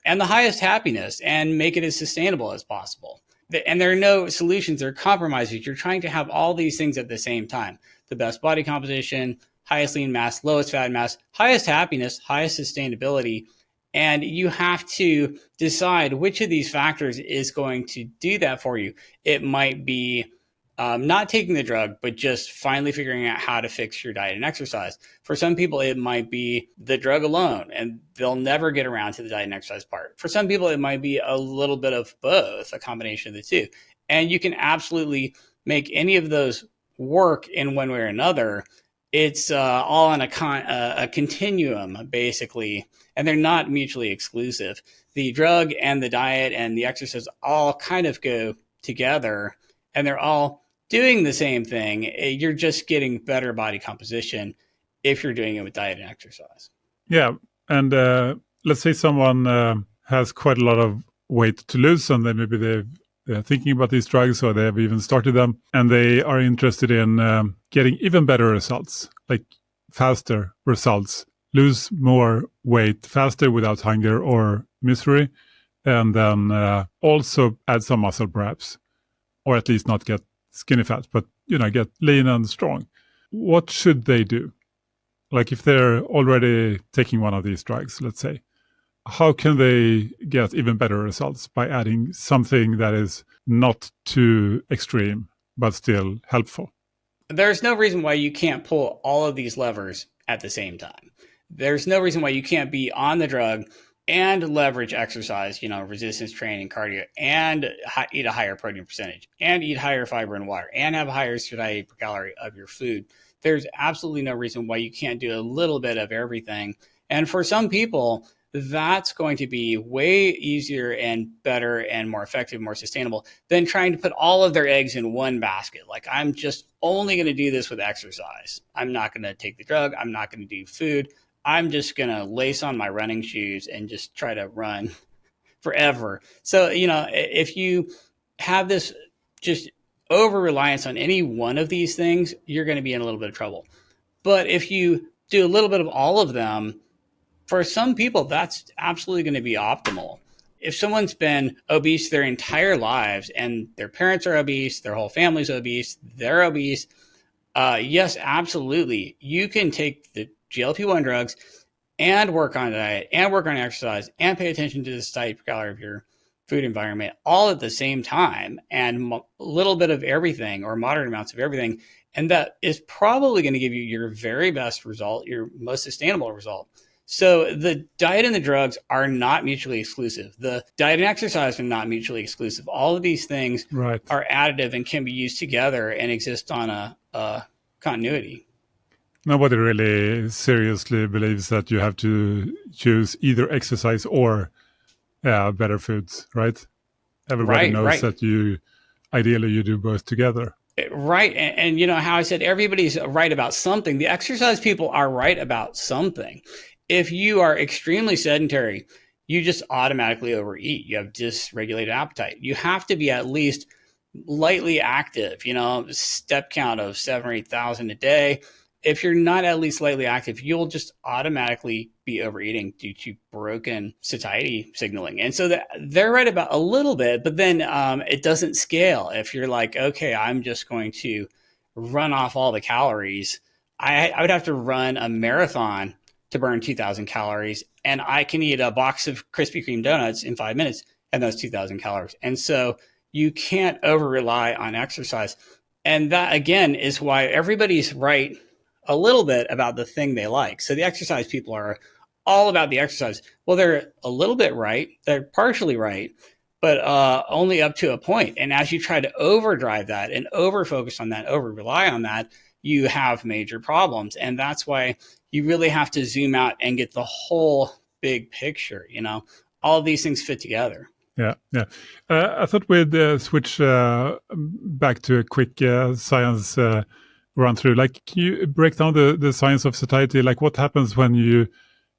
[SPEAKER 1] and the highest happiness, and make it as sustainable as possible. And there are no solutions or compromises. You're trying to have all these things at the same time. The best body composition, highest lean mass, lowest fat mass, highest happiness, highest sustainability. And you have to decide which of these factors is going to do that for you. It might be not taking the drug, but just finally figuring out how to fix your diet and exercise. For some people, it might be the drug alone, and they'll never get around to the diet and exercise part. For some people, it might be a little bit of both, a combination of the two. And you can absolutely make any of those work in one way or another. It's all on a continuum, basically, and they're not mutually exclusive. The drug and the diet and the exercise all kind of go together, and they're all doing the same thing. You're just getting better body composition if you're doing it with diet and exercise.
[SPEAKER 2] Yeah. And let's say someone has quite a lot of weight to lose, and then maybe they're thinking about these drugs, or they have even started them, and they are interested in getting even better results, like faster results, lose more weight faster without hunger or misery, and then also add some muscle perhaps, or at least not get skinny fat, but get lean and strong. What should they do? Like if they're already taking one of these drugs, let's say, how can they get even better results by adding something that is not too extreme, but still helpful?
[SPEAKER 1] There's no reason why you can't pull all of these levers at the same time. There's no reason why you can't be on the drug and leverage exercise, resistance training, cardio, and eat a higher protein percentage, and eat higher fiber and water, and have a higher satiety per calorie of your food. There's absolutely no reason why you can't do a little bit of everything. And for some people, that's going to be way easier and better and more effective, more sustainable than trying to put all of their eggs in one basket. Like, I'm just only going to do this with exercise. I'm not going to take the drug. I'm not going to do food. I'm just going to lace on my running shoes and just try to run forever. So, if you have this just over reliance on any one of these things, you're going to be in a little bit of trouble. But if you do a little bit of all of them, for some people, that's absolutely going to be optimal. If someone's been obese their entire lives and their parents are obese, their whole family's obese, they're obese, yes, absolutely. You can take the GLP-1 drugs and work on diet and work on exercise and pay attention to the satiety per calorie of your food environment all at the same time, and a little bit of everything or moderate amounts of everything. And that is probably going to give you your very best result, your most sustainable result. So the diet and the drugs are not mutually exclusive. The diet and exercise are not mutually exclusive. All of these things are additive and can be used together and exist on a continuity.
[SPEAKER 2] Nobody really seriously believes that you have to choose either exercise or better foods, right? Everybody knows that ideally you do both together.
[SPEAKER 1] Right. And how I said everybody's right about something. The exercise people are right about something. If you are extremely sedentary, you just automatically overeat. You have dysregulated appetite. You have to be at least lightly active, step count of 7,000 or 8,000 a day. If you're not at least slightly active, you'll just automatically be overeating due to broken satiety signaling. And so they're right about a little bit, but then it doesn't scale. If you're like, okay, I'm just going to run off all the calories, I would have to run a marathon to burn 2,000 calories, and I can eat a box of Krispy Kreme donuts in 5 minutes, and that's 2,000 calories. And so you can't over rely on exercise. And that, again, is why everybody's right a little bit about the thing they like. So the exercise people are all about the exercise. Well, they're a little bit right. They're partially right, but only up to a point. And as you try to overdrive that and over focus on that, over rely on that, you have major problems. And that's why you really have to zoom out and get the whole big picture. All of these things fit together.
[SPEAKER 2] Yeah. I thought we'd switch back to a quick science run through. Like, can you break down the science of satiety? Like, what happens when in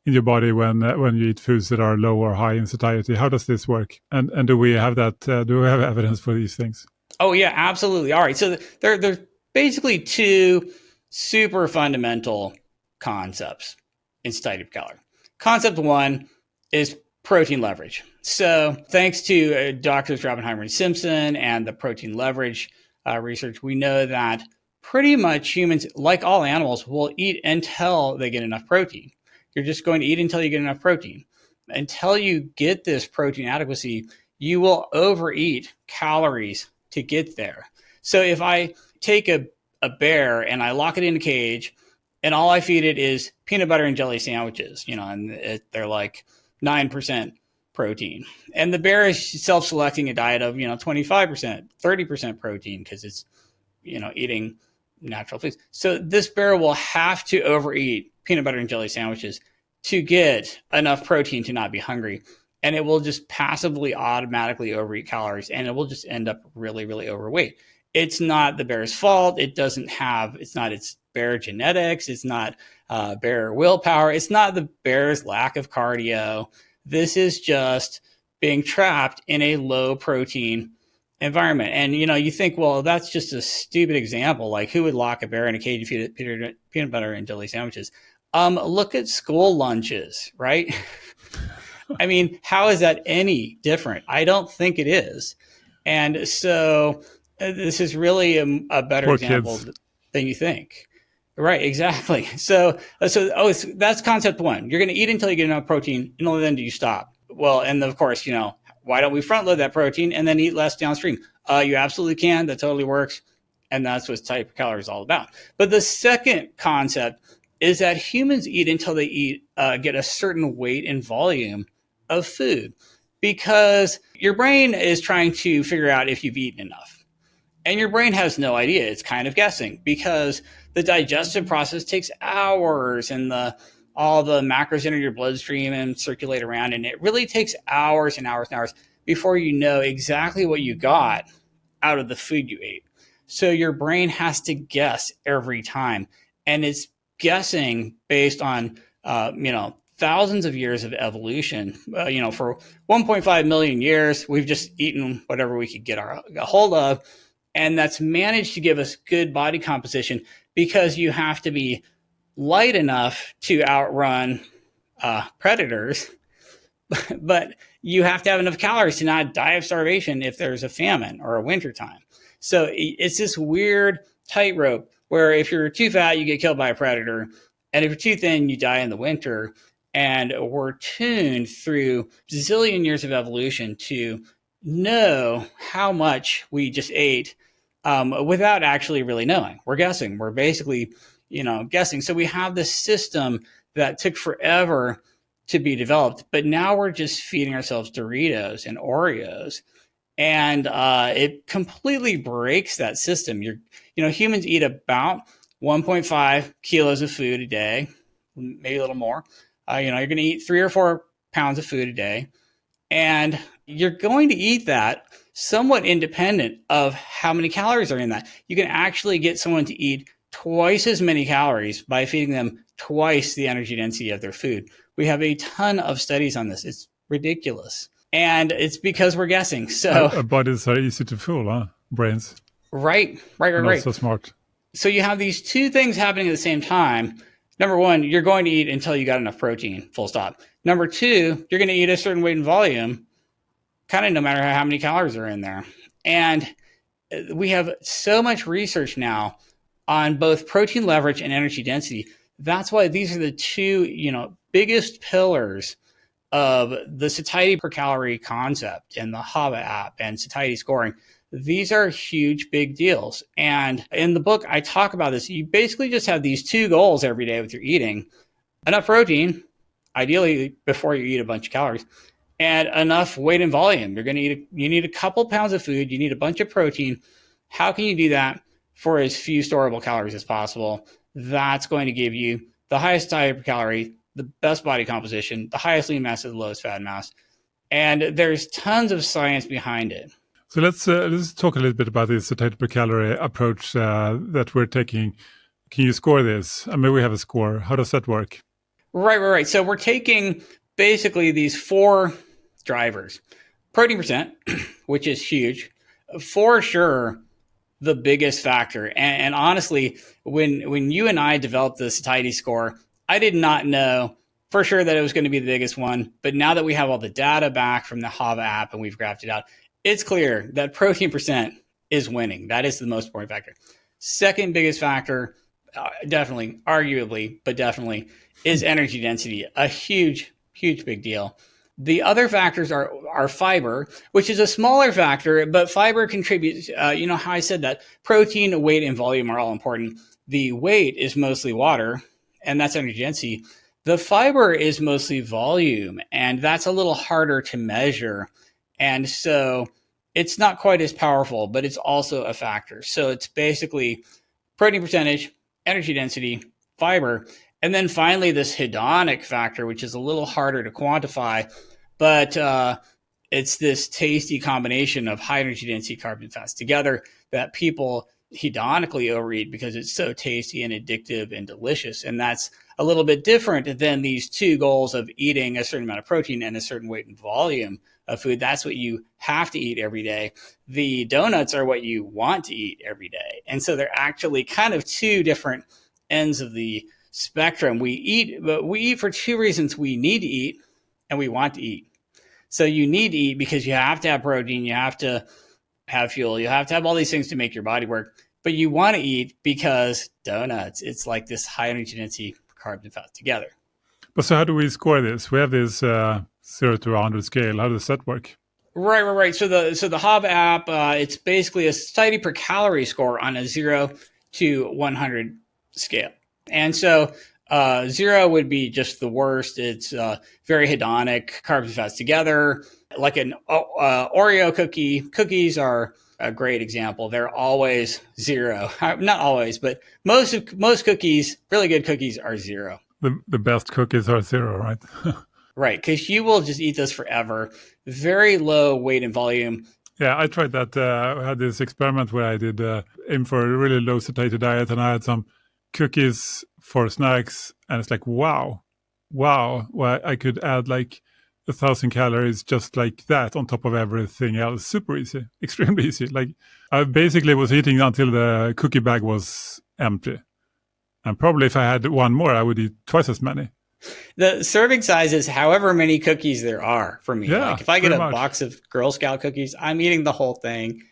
[SPEAKER 2] your body when you eat foods that are low or high in satiety? How does this work? And do we have that? Do we have evidence for these things?
[SPEAKER 1] Oh yeah, absolutely. All right. So there's basically two super fundamental concepts. in satiety per calorie. Concept one is protein leverage. So thanks to Doctors Robbenheimer and Simpson and the protein leverage research, we know that pretty much humans, like all animals, will eat until they get enough protein. You're just going to eat until you get enough protein. Until you get this protein adequacy, you will overeat calories to get there. So if I take a bear and I lock it in a cage and all I feed it is peanut butter and jelly sandwiches, and they're like 9% protein. And the bear is self-selecting a diet of, 25%, 30% protein because it's, eating natural foods. So this bear will have to overeat peanut butter and jelly sandwiches to get enough protein to not be hungry. And it will just passively automatically overeat calories, and it will just end up really, really overweight. It's not the bear's fault. It's not its bear genetics. It's not bear willpower. It's not the bear's lack of cardio. This is just being trapped in a low protein environment. And, you think, well, that's just a stupid example. Like, who would lock a bear in a cage and feed it peanut butter and jelly sandwiches? Look at school lunches, right? I mean, how is that any different? I don't think it is. And so this is really a better
[SPEAKER 2] Poor
[SPEAKER 1] example
[SPEAKER 2] kids.
[SPEAKER 1] than you think. Right, exactly. So that's concept one. You're going to eat until you get enough protein, and only then do you stop. Well, and of course, why don't we front load that protein and then eat less downstream? You absolutely can. That totally works. And that's what satiety per calorie is all about. But the second concept is that humans eat until they get a certain weight and volume of food, because your brain is trying to figure out if you've eaten enough. And your brain has no idea. It's kind of guessing, because the digestive process takes hours, and all the macros enter your bloodstream and circulate around. And it really takes hours and hours and hours before you know exactly what you got out of the food you ate. So your brain has to guess every time. And it's guessing based on, thousands of years of evolution. For 1.5 million years, we've just eaten whatever we could get a hold of. And that's managed to give us good body composition, because you have to be light enough to outrun predators, but you have to have enough calories to not die of starvation if there's a famine or a winter time. So it's this weird tightrope where if you're too fat, you get killed by a predator. And if you're too thin, you die in the winter. And we're tuned through zillion years of evolution to know how much we just ate without actually really knowing. We're guessing. We're basically, guessing. So we have this system that took forever to be developed, but now we're just feeding ourselves Doritos and Oreos. And it completely breaks that system. Humans eat about 1.5 kilos of food a day, maybe a little more. You're going to eat 3 or 4 pounds of food a day, and you're going to eat that somewhat independent of how many calories are in that. You can actually get someone to eat twice as many calories by feeding them twice the energy density of their food. We have a ton of studies on this. It's ridiculous. And it's because we're guessing. So
[SPEAKER 2] our bodies are easy to fool, huh? Brains.
[SPEAKER 1] Right.
[SPEAKER 2] Not so smart.
[SPEAKER 1] So you have these two things happening at the same time. Number one, you're going to eat until you got enough protein, full stop. Number two, you're going to eat a certain weight and volume, kind of no matter how many calories are in there. And we have so much research now on both protein leverage and energy density. That's why these are the two, biggest pillars of the satiety per calorie concept and the Hava app and satiety scoring. These are huge, big deals. And in the book, I talk about this. You basically just have these two goals every day with your eating: enough protein, ideally before you eat a bunch of calories, and enough weight and volume. You need a couple pounds of food. You need a bunch of protein. How can you do that for as few storable calories as possible? That's going to give you the highest satiety per calorie, the best body composition, the highest lean mass, the lowest fat mass. And there's tons of science behind it.
[SPEAKER 2] So let's talk a little bit about this satiety per calorie approach that we're taking. Can you score this? I mean, we have a score. How does that work?
[SPEAKER 1] Right. So we're taking basically these 4 drivers. Protein percent, which is huge, for sure the biggest factor. And honestly, when you and I developed the satiety score, I did not know for sure that it was going to be the biggest one. But now that we have all the data back from the Hava app and we've graphed it out, it's clear that protein percent is winning. That is the most important factor. Second biggest factor, definitely, arguably, but definitely, is energy density. A huge, huge big deal. The other factors are fiber, which is a smaller factor, but fiber contributes. You know how I said that protein, weight, and volume are all important. The weight is mostly water, and that's energy density. The fiber is mostly volume, and that's a little harder to measure. And so it's not quite as powerful, but it's also a factor. So it's basically protein percentage, energy density, fiber, and then finally this hedonic factor, which is a little harder to quantify, but it's this tasty combination of high energy density carbs and fats together that people hedonically overeat because it's so tasty and addictive and delicious. And that's a little bit different than these two goals of eating a certain amount of protein and a certain weight and volume of food. That's what you have to eat every day. The donuts are what you want to eat every day. And so they're actually kind of two different ends of the spectrum. We eat for two reasons. We need to eat and we want to eat. So you need to eat because you have to have protein, you have to have fuel, you have to have all these things to make your body work. But you want to eat because donuts, it's like this high energy density carbs and fats together.
[SPEAKER 2] But so how do we score this? We have this 0 to 100 scale. How does that work?
[SPEAKER 1] Right. So the Hava app, it's basically a satiety per calorie score on a 0 to 100 scale. And so 0 would be just the worst. It's very hedonic, carbs and fats together, like an Oreo cookie. Cookies are a great example. They're always 0. Not always, but most cookies, really good cookies, are 0.
[SPEAKER 2] The best cookies are 0, right?
[SPEAKER 1] Right, because you will just eat those forever. Very low weight and volume.
[SPEAKER 2] Yeah, I tried that. I had this experiment where I did aim for a really low satiety diet, and I had some cookies for snacks, and it's like, wow, well, I could add like 1,000 calories just like that on top of everything else. Super easy, extremely easy. Like I basically was eating until the cookie bag was empty. And probably if I had one more, I would eat twice as many.
[SPEAKER 1] The serving size is however many cookies there are for me.
[SPEAKER 2] Yeah,
[SPEAKER 1] like if I get a
[SPEAKER 2] much.
[SPEAKER 1] box of Girl Scout cookies, I'm eating the whole thing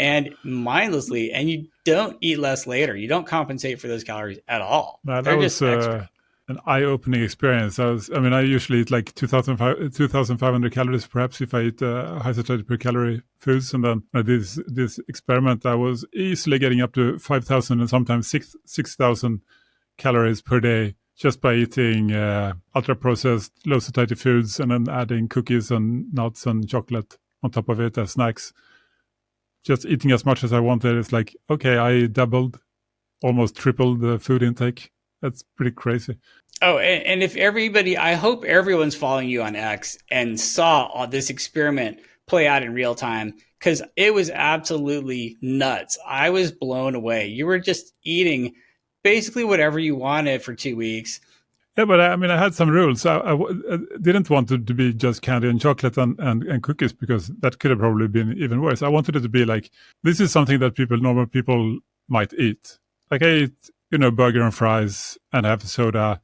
[SPEAKER 1] and mindlessly. And you don't eat less later. You don't compensate for those calories at all.
[SPEAKER 2] That was an eye-opening experience. I usually eat like 2,500 calories perhaps if I eat high satiety per calorie foods. And then I did this experiment. I was easily getting up to 5,000 and sometimes 6,000 calories per day just by eating ultra-processed, low-satiety foods and then adding cookies and nuts and chocolate on top of it as snacks. Just eating as much as I wanted. It's like, okay, I doubled, almost tripled the food intake. That's pretty crazy.
[SPEAKER 1] Oh, and if everybody, I hope everyone's following you on X and saw all this experiment play out in real time, because it was absolutely nuts. I was blown away. You were just eating basically whatever you wanted for 2 weeks.
[SPEAKER 2] Yeah, but I had some rules. I didn't want it to be just candy and chocolate and cookies, because that could have probably been even worse. I wanted it to be like, this is something that normal people might eat. Like I eat, burger and fries and have soda,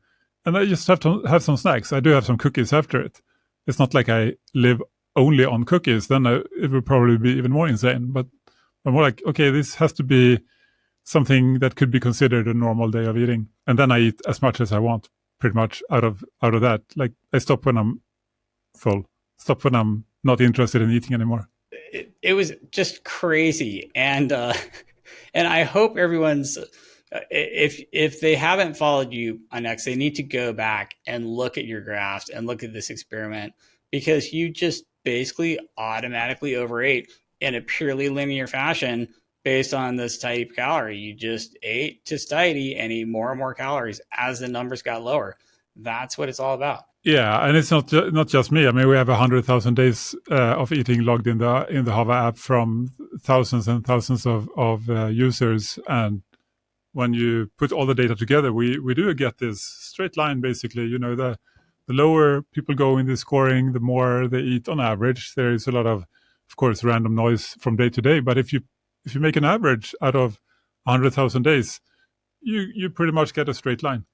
[SPEAKER 2] and I just have to have some snacks. I do have some cookies after it. It's not like I live only on cookies. Then it would probably be even more insane. But I'm more like, okay, this has to be something that could be considered a normal day of eating. And then I eat as much as I want, pretty much out of that. Like I stop when I'm full, stop when I'm not interested in eating anymore.
[SPEAKER 1] It was just crazy. And I hope everyone's, if they haven't followed you on X, they need to go back and look at your graphs and look at this experiment, because you just basically automatically overate in a purely linear fashion based on the satiety per calorie. You just ate to satiety and ate more and more calories as the numbers got lower. That's what it's all about.
[SPEAKER 2] Yeah, and it's not just me. We have 100,000 days of eating logged in the Hava app from thousands and thousands of users. And when you put all the data together, we do get this straight line, basically. The lower people go in the scoring, the more they eat on average. There is a lot of course, random noise from day to day. But if you make an average out of 100,000 days, you pretty much get a straight line.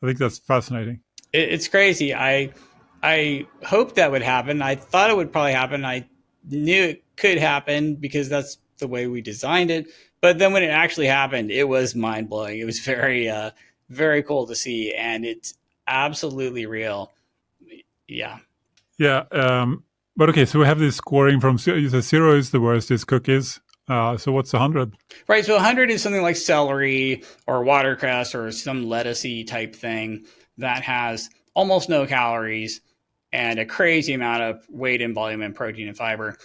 [SPEAKER 2] I think that's fascinating.
[SPEAKER 1] It's crazy. I hoped that would happen. I thought it would probably happen. I knew it could happen because that's the way we designed it. But then when it actually happened, it was mind blowing. It was very cool to see, and it's absolutely real. Yeah.
[SPEAKER 2] Yeah. But okay, so we have this scoring from zero. You said 0 is the worst, is cookies. So what's 100?
[SPEAKER 1] Right. So 100 is something like celery or watercress or some lettucey type thing that has almost no calories and a crazy amount of weight and volume and protein and fiber.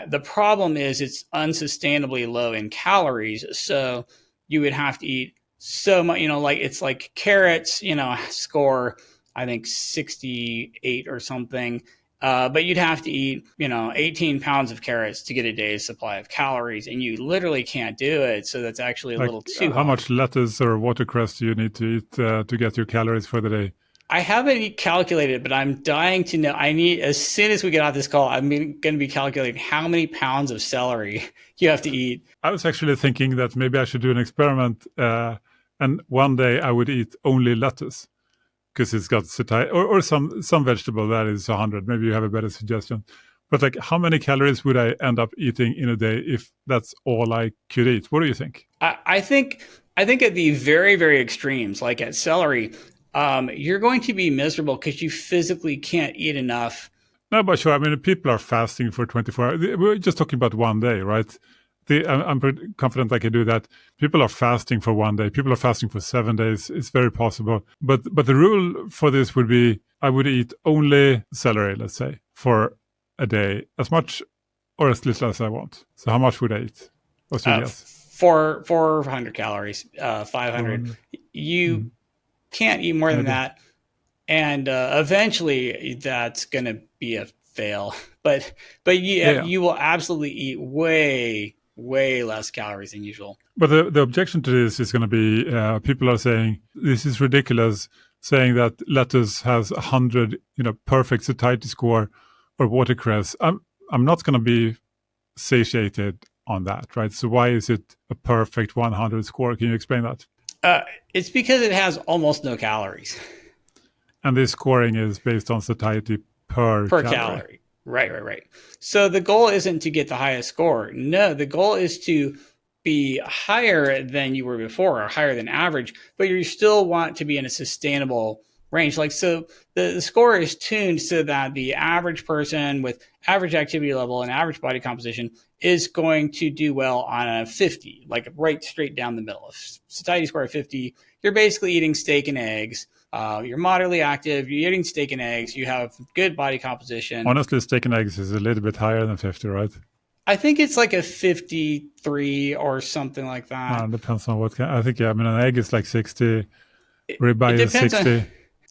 [SPEAKER 1] The problem is it's unsustainably low in calories. So you would have to eat so much, like it's like carrots, score, I think 68 or something. But you'd have to eat, 18 pounds of carrots to get a day's supply of calories, and you literally can't do it. So that's actually a little too
[SPEAKER 2] How
[SPEAKER 1] hard.
[SPEAKER 2] much lettuce or watercress do you need to eat to get your calories for the day?
[SPEAKER 1] I haven't calculated, but I'm dying to know. As soon as we get off this call, I'm going to be calculating how many pounds of celery you have to eat.
[SPEAKER 2] I was actually thinking that maybe I should do an experiment, and one day I would eat only lettuce because it's got satiety, or some vegetable that is 100. Maybe you have a better suggestion. But like, how many calories would I end up eating in a day if that's all I could eat? What do you think?
[SPEAKER 1] I think at the very, very extremes, like at celery, you're going to be miserable because you physically can't eat enough.
[SPEAKER 2] No, but sure. I mean, people are fasting for 24 hours. We're just talking about one day, right? I'm pretty confident I can do that. People are fasting for one day. People are fasting for 7 days. It's very possible. But the rule for this would be I would eat only celery, let's say, for a day, as much or as little as I want. So how much would I eat? What's your guess?
[SPEAKER 1] 400 calories, 500. You can't eat more than that. And eventually that's going to be a fail. But you will absolutely eat way less calories than usual.
[SPEAKER 2] But the objection to this is going to be people are saying this is ridiculous, saying that lettuce has 100, perfect satiety score, or watercress. I'm not going to be satiated on that, right? So why is it a perfect 100 score? Can you explain that?
[SPEAKER 1] It's because it has almost no calories.
[SPEAKER 2] And this scoring is based on satiety per calorie.
[SPEAKER 1] Right. So the goal isn't to get the highest score. No, the goal is to be higher than you were before or higher than average, but you still want to be in a sustainable range. Like, so the score is tuned so that the average person with average activity level and average body composition is going to do well on a 50, like right straight down the middle. If satiety score of 50, you're basically eating steak and eggs. You're moderately active, you're eating steak and eggs, you have good body composition.
[SPEAKER 2] Honestly, steak and eggs is a little bit higher than 50, right?
[SPEAKER 1] I think it's like a 53 or something like that.
[SPEAKER 2] It depends on what kind. I think, an egg is like 60, ribeye is 60.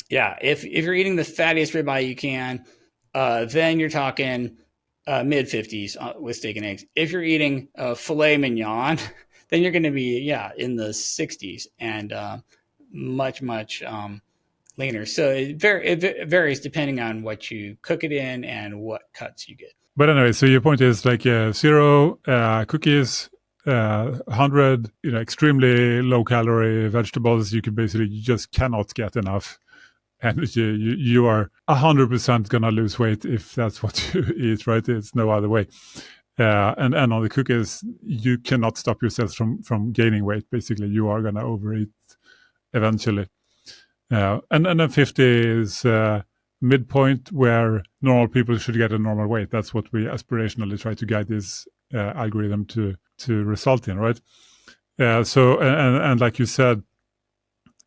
[SPEAKER 1] If you're eating the fattiest ribeye you can, then you're talking mid 50s with steak and eggs. If you're eating filet mignon, then you're going to be, in the 60s and much leaner. So it varies depending on what you cook it in and what cuts you get.
[SPEAKER 2] But anyway, so your point is like 0 cookies, 100, extremely low calorie vegetables. You just cannot get enough, and you are 100% gonna lose weight if that's what you eat, right? It's no other way. And on the cookies, you cannot stop yourself from gaining weight. Basically, you are gonna overeat eventually. And then 50 is midpoint where normal people should get a normal weight. That's what we aspirationally try to guide this algorithm to result in, right? So and like you said,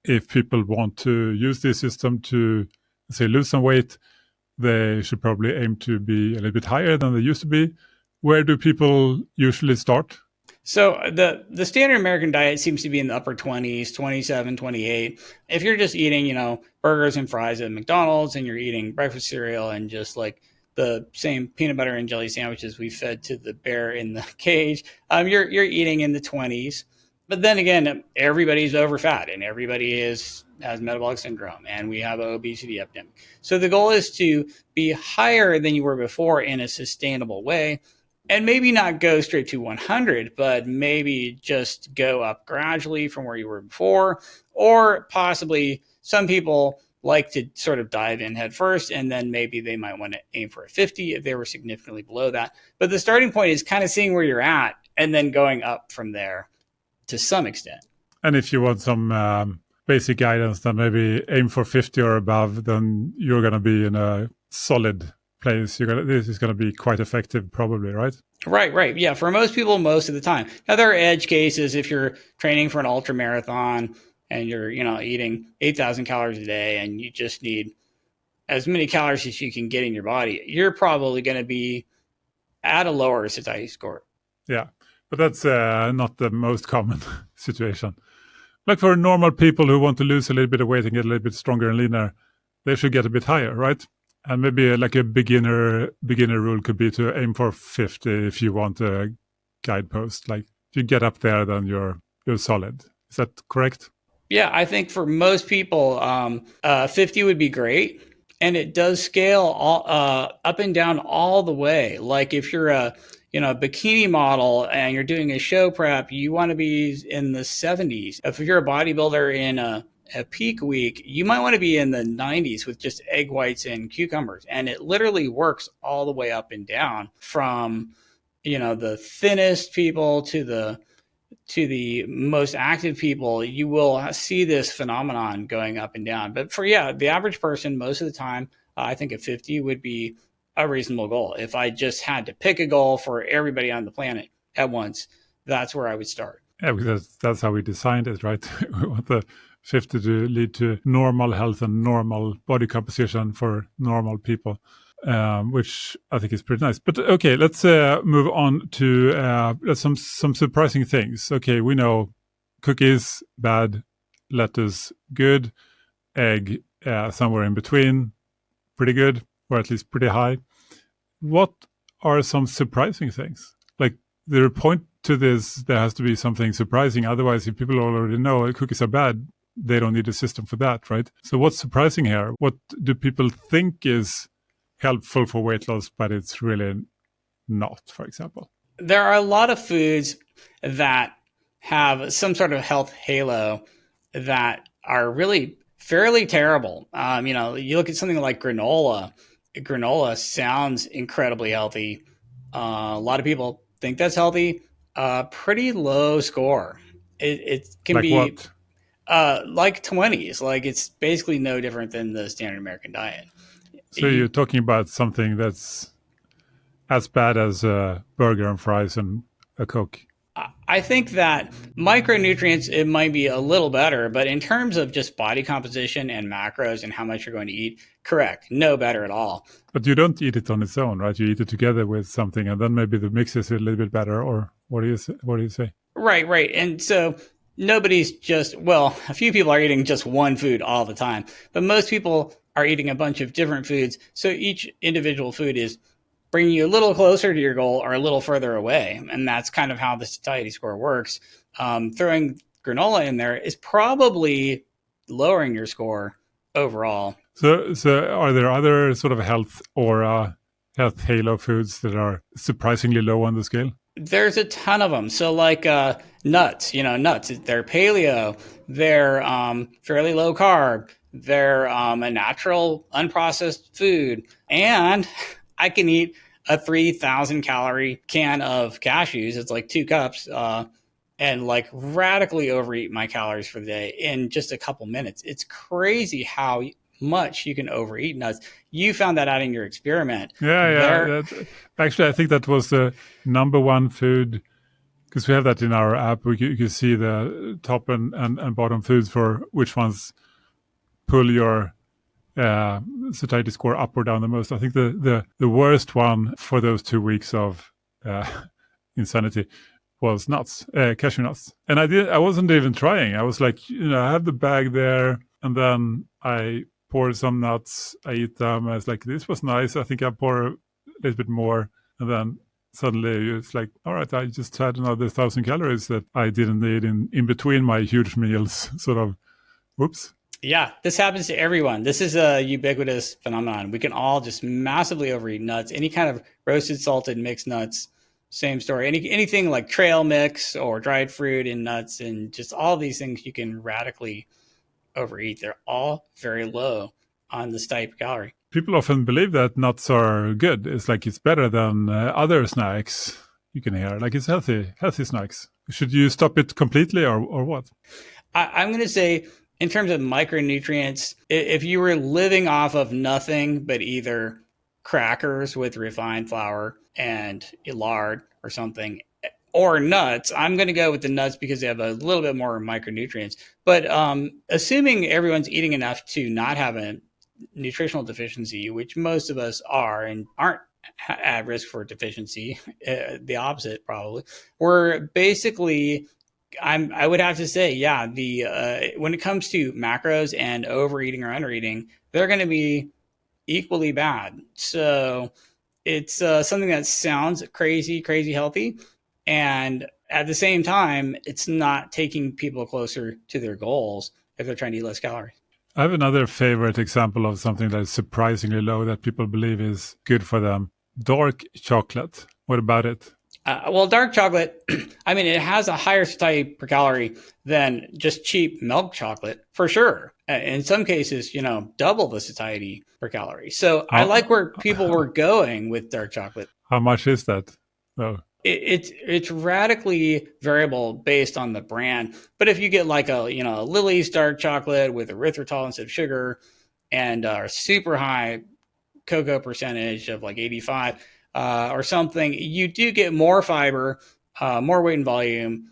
[SPEAKER 2] if people want to use this system to, say, lose some weight, they should probably aim to be a little bit higher than they used to be. Where do people usually start?
[SPEAKER 1] So the standard American diet seems to be in the upper 20s, 27, 28. If you're just eating, burgers and fries at McDonald's and you're eating breakfast cereal and just like the same peanut butter and jelly sandwiches we fed to the bear in the cage, you're eating in the 20s. But then again, everybody's over fat and everybody has metabolic syndrome and we have an obesity epidemic. So the goal is to be higher than you were before in a sustainable way. And maybe not go straight to 100, but maybe just go up gradually from where you were before, or possibly Some people like to sort of dive in head first, and then maybe they might want to aim for a 50 if they were significantly below that. But the starting point is kind of seeing where you're at and then going up from there to some extent.
[SPEAKER 2] And if you want some basic guidance, then maybe aim for 50 or above, then you're going to be in a solid place. This is going to be quite effective probably, right?
[SPEAKER 1] Right. Yeah, for most people, most of the time. Now, there are edge cases if you're training for an ultra marathon and you're, eating 8,000 calories a day and you just need as many calories as you can get in your body. You're probably going to be at a lower satiety score.
[SPEAKER 2] Yeah, but that's not the most common situation. Like for normal people who want to lose a little bit of weight and get a little bit stronger and leaner, they should get a bit higher, right? And maybe like a beginner rule could be to aim for 50 if you want a guidepost. Like if you get up there, then you're solid. Is that correct?
[SPEAKER 1] Yeah, I think for most people, 50 would be great. And it does scale all, up and down all the way. Like if you're a bikini model and you're doing a show prep, you want to be in the 70s. If you're a bodybuilder in a peak week, you might want to be in the 90s with just egg whites and cucumbers. And it literally works all the way up and down from, the thinnest people to the most active people. You will see this phenomenon going up and down. But for the average person, most of the time, I think a 50 would be a reasonable goal. If I just had to pick a goal for everybody on the planet at once, that's where I would start.
[SPEAKER 2] Yeah, because that's how we designed it, right? We want the 50 to lead to normal health and normal body composition for normal people, which I think is pretty nice. But okay, let's move on to some surprising things. Okay, we know cookies, bad, lettuce, good, egg, somewhere in between, pretty good, or at least pretty high. What are some surprising things? Like the point to this, there has to be something surprising. Otherwise, if people already know cookies are bad, they don't need a system for that, right? So what's surprising here? What do people think is helpful for weight loss, but it's really not, for example?
[SPEAKER 1] There are a lot of foods that have some sort of health halo that are really fairly terrible. You look at something like granola. Granola sounds incredibly healthy. A lot of people think that's healthy. Pretty low score. It can
[SPEAKER 2] like
[SPEAKER 1] be
[SPEAKER 2] what?
[SPEAKER 1] Like 20s. Like it's basically no different than the standard American diet.
[SPEAKER 2] So you're talking about something that's as bad as a burger and fries and a Coke?
[SPEAKER 1] I think that micronutrients, it might be a little better, but in terms of just body composition and macros and how much you're going to eat, correct, no better at all.
[SPEAKER 2] But you don't eat it on its own, right? You eat it together with something, and then maybe the mix is a little bit better, or what do you say?
[SPEAKER 1] Right. And so nobody's a few people are eating just one food all the time, but most people are eating a bunch of different foods. So each individual food is bringing you a little closer to your goal or a little further away. And that's kind of how the satiety score works. Throwing granola in there is probably lowering your score overall.
[SPEAKER 2] So are there other sort of health halo foods that are surprisingly low on the scale?
[SPEAKER 1] There's a ton of them. So like nuts, they're paleo, they're fairly low carb, they're a natural unprocessed food. And I can eat a 3,000 calorie can of cashews. It's like 2 cups and like radically overeat my calories for the day in just a couple minutes. It's crazy how much you can overeat nuts. You found that out in your experiment.
[SPEAKER 2] Yeah. Actually, I think that was the number one food, because we have that in our app. You can see the top and bottom foods for which ones pull your satiety score up or down the most. I think the worst one for those 2 weeks of insanity was nuts, cashew nuts. And I wasn't even trying. I was like, I have the bag there, and then I pour some nuts, I eat them. I was like, this was nice. I think I pour a little bit more. And then suddenly it's like, all right, I just had another 1,000 calories that I didn't need in between my huge meals. Sort of, whoops.
[SPEAKER 1] Yeah, this happens to everyone. This is a ubiquitous phenomenon. We can all just massively overeat nuts. Any kind of roasted, salted, mixed nuts, same story. Anything like trail mix or dried fruit and nuts and just all these things, you can radically overeat. They're all very low on the satiety per calorie.
[SPEAKER 2] People often believe that nuts are good. It's like it's better than other snacks you can hear. Like it's healthy snacks. Should you stop it completely or what?
[SPEAKER 1] I'm going to say, in terms of micronutrients, if you were living off of nothing but either crackers with refined flour and lard or something, or nuts, I'm going to go with the nuts because they have a little bit more micronutrients. But assuming everyone's eating enough to not have a nutritional deficiency, which most of us are and aren't at risk for deficiency, the opposite probably, we're basically, I would have to say, yeah, when it comes to macros and overeating or undereating, they're going to be equally bad. So it's something that sounds crazy healthy. And at the same time, it's not taking people closer to their goals if they're trying to eat less calories.
[SPEAKER 2] I have another favorite example of something that is surprisingly low that people believe is good for them. Dark chocolate. What about it?
[SPEAKER 1] Well, dark chocolate, I mean, it has a higher satiety per calorie than just cheap milk chocolate, for sure. In some cases, double the satiety per calorie. So I like where people were going with dark chocolate.
[SPEAKER 2] How much is that, though?
[SPEAKER 1] It's radically variable based on the brand. But if you get like a Lily's dark chocolate with erythritol instead of sugar and a super high cocoa percentage of like 85 or something, you do get more fiber, more weight and volume.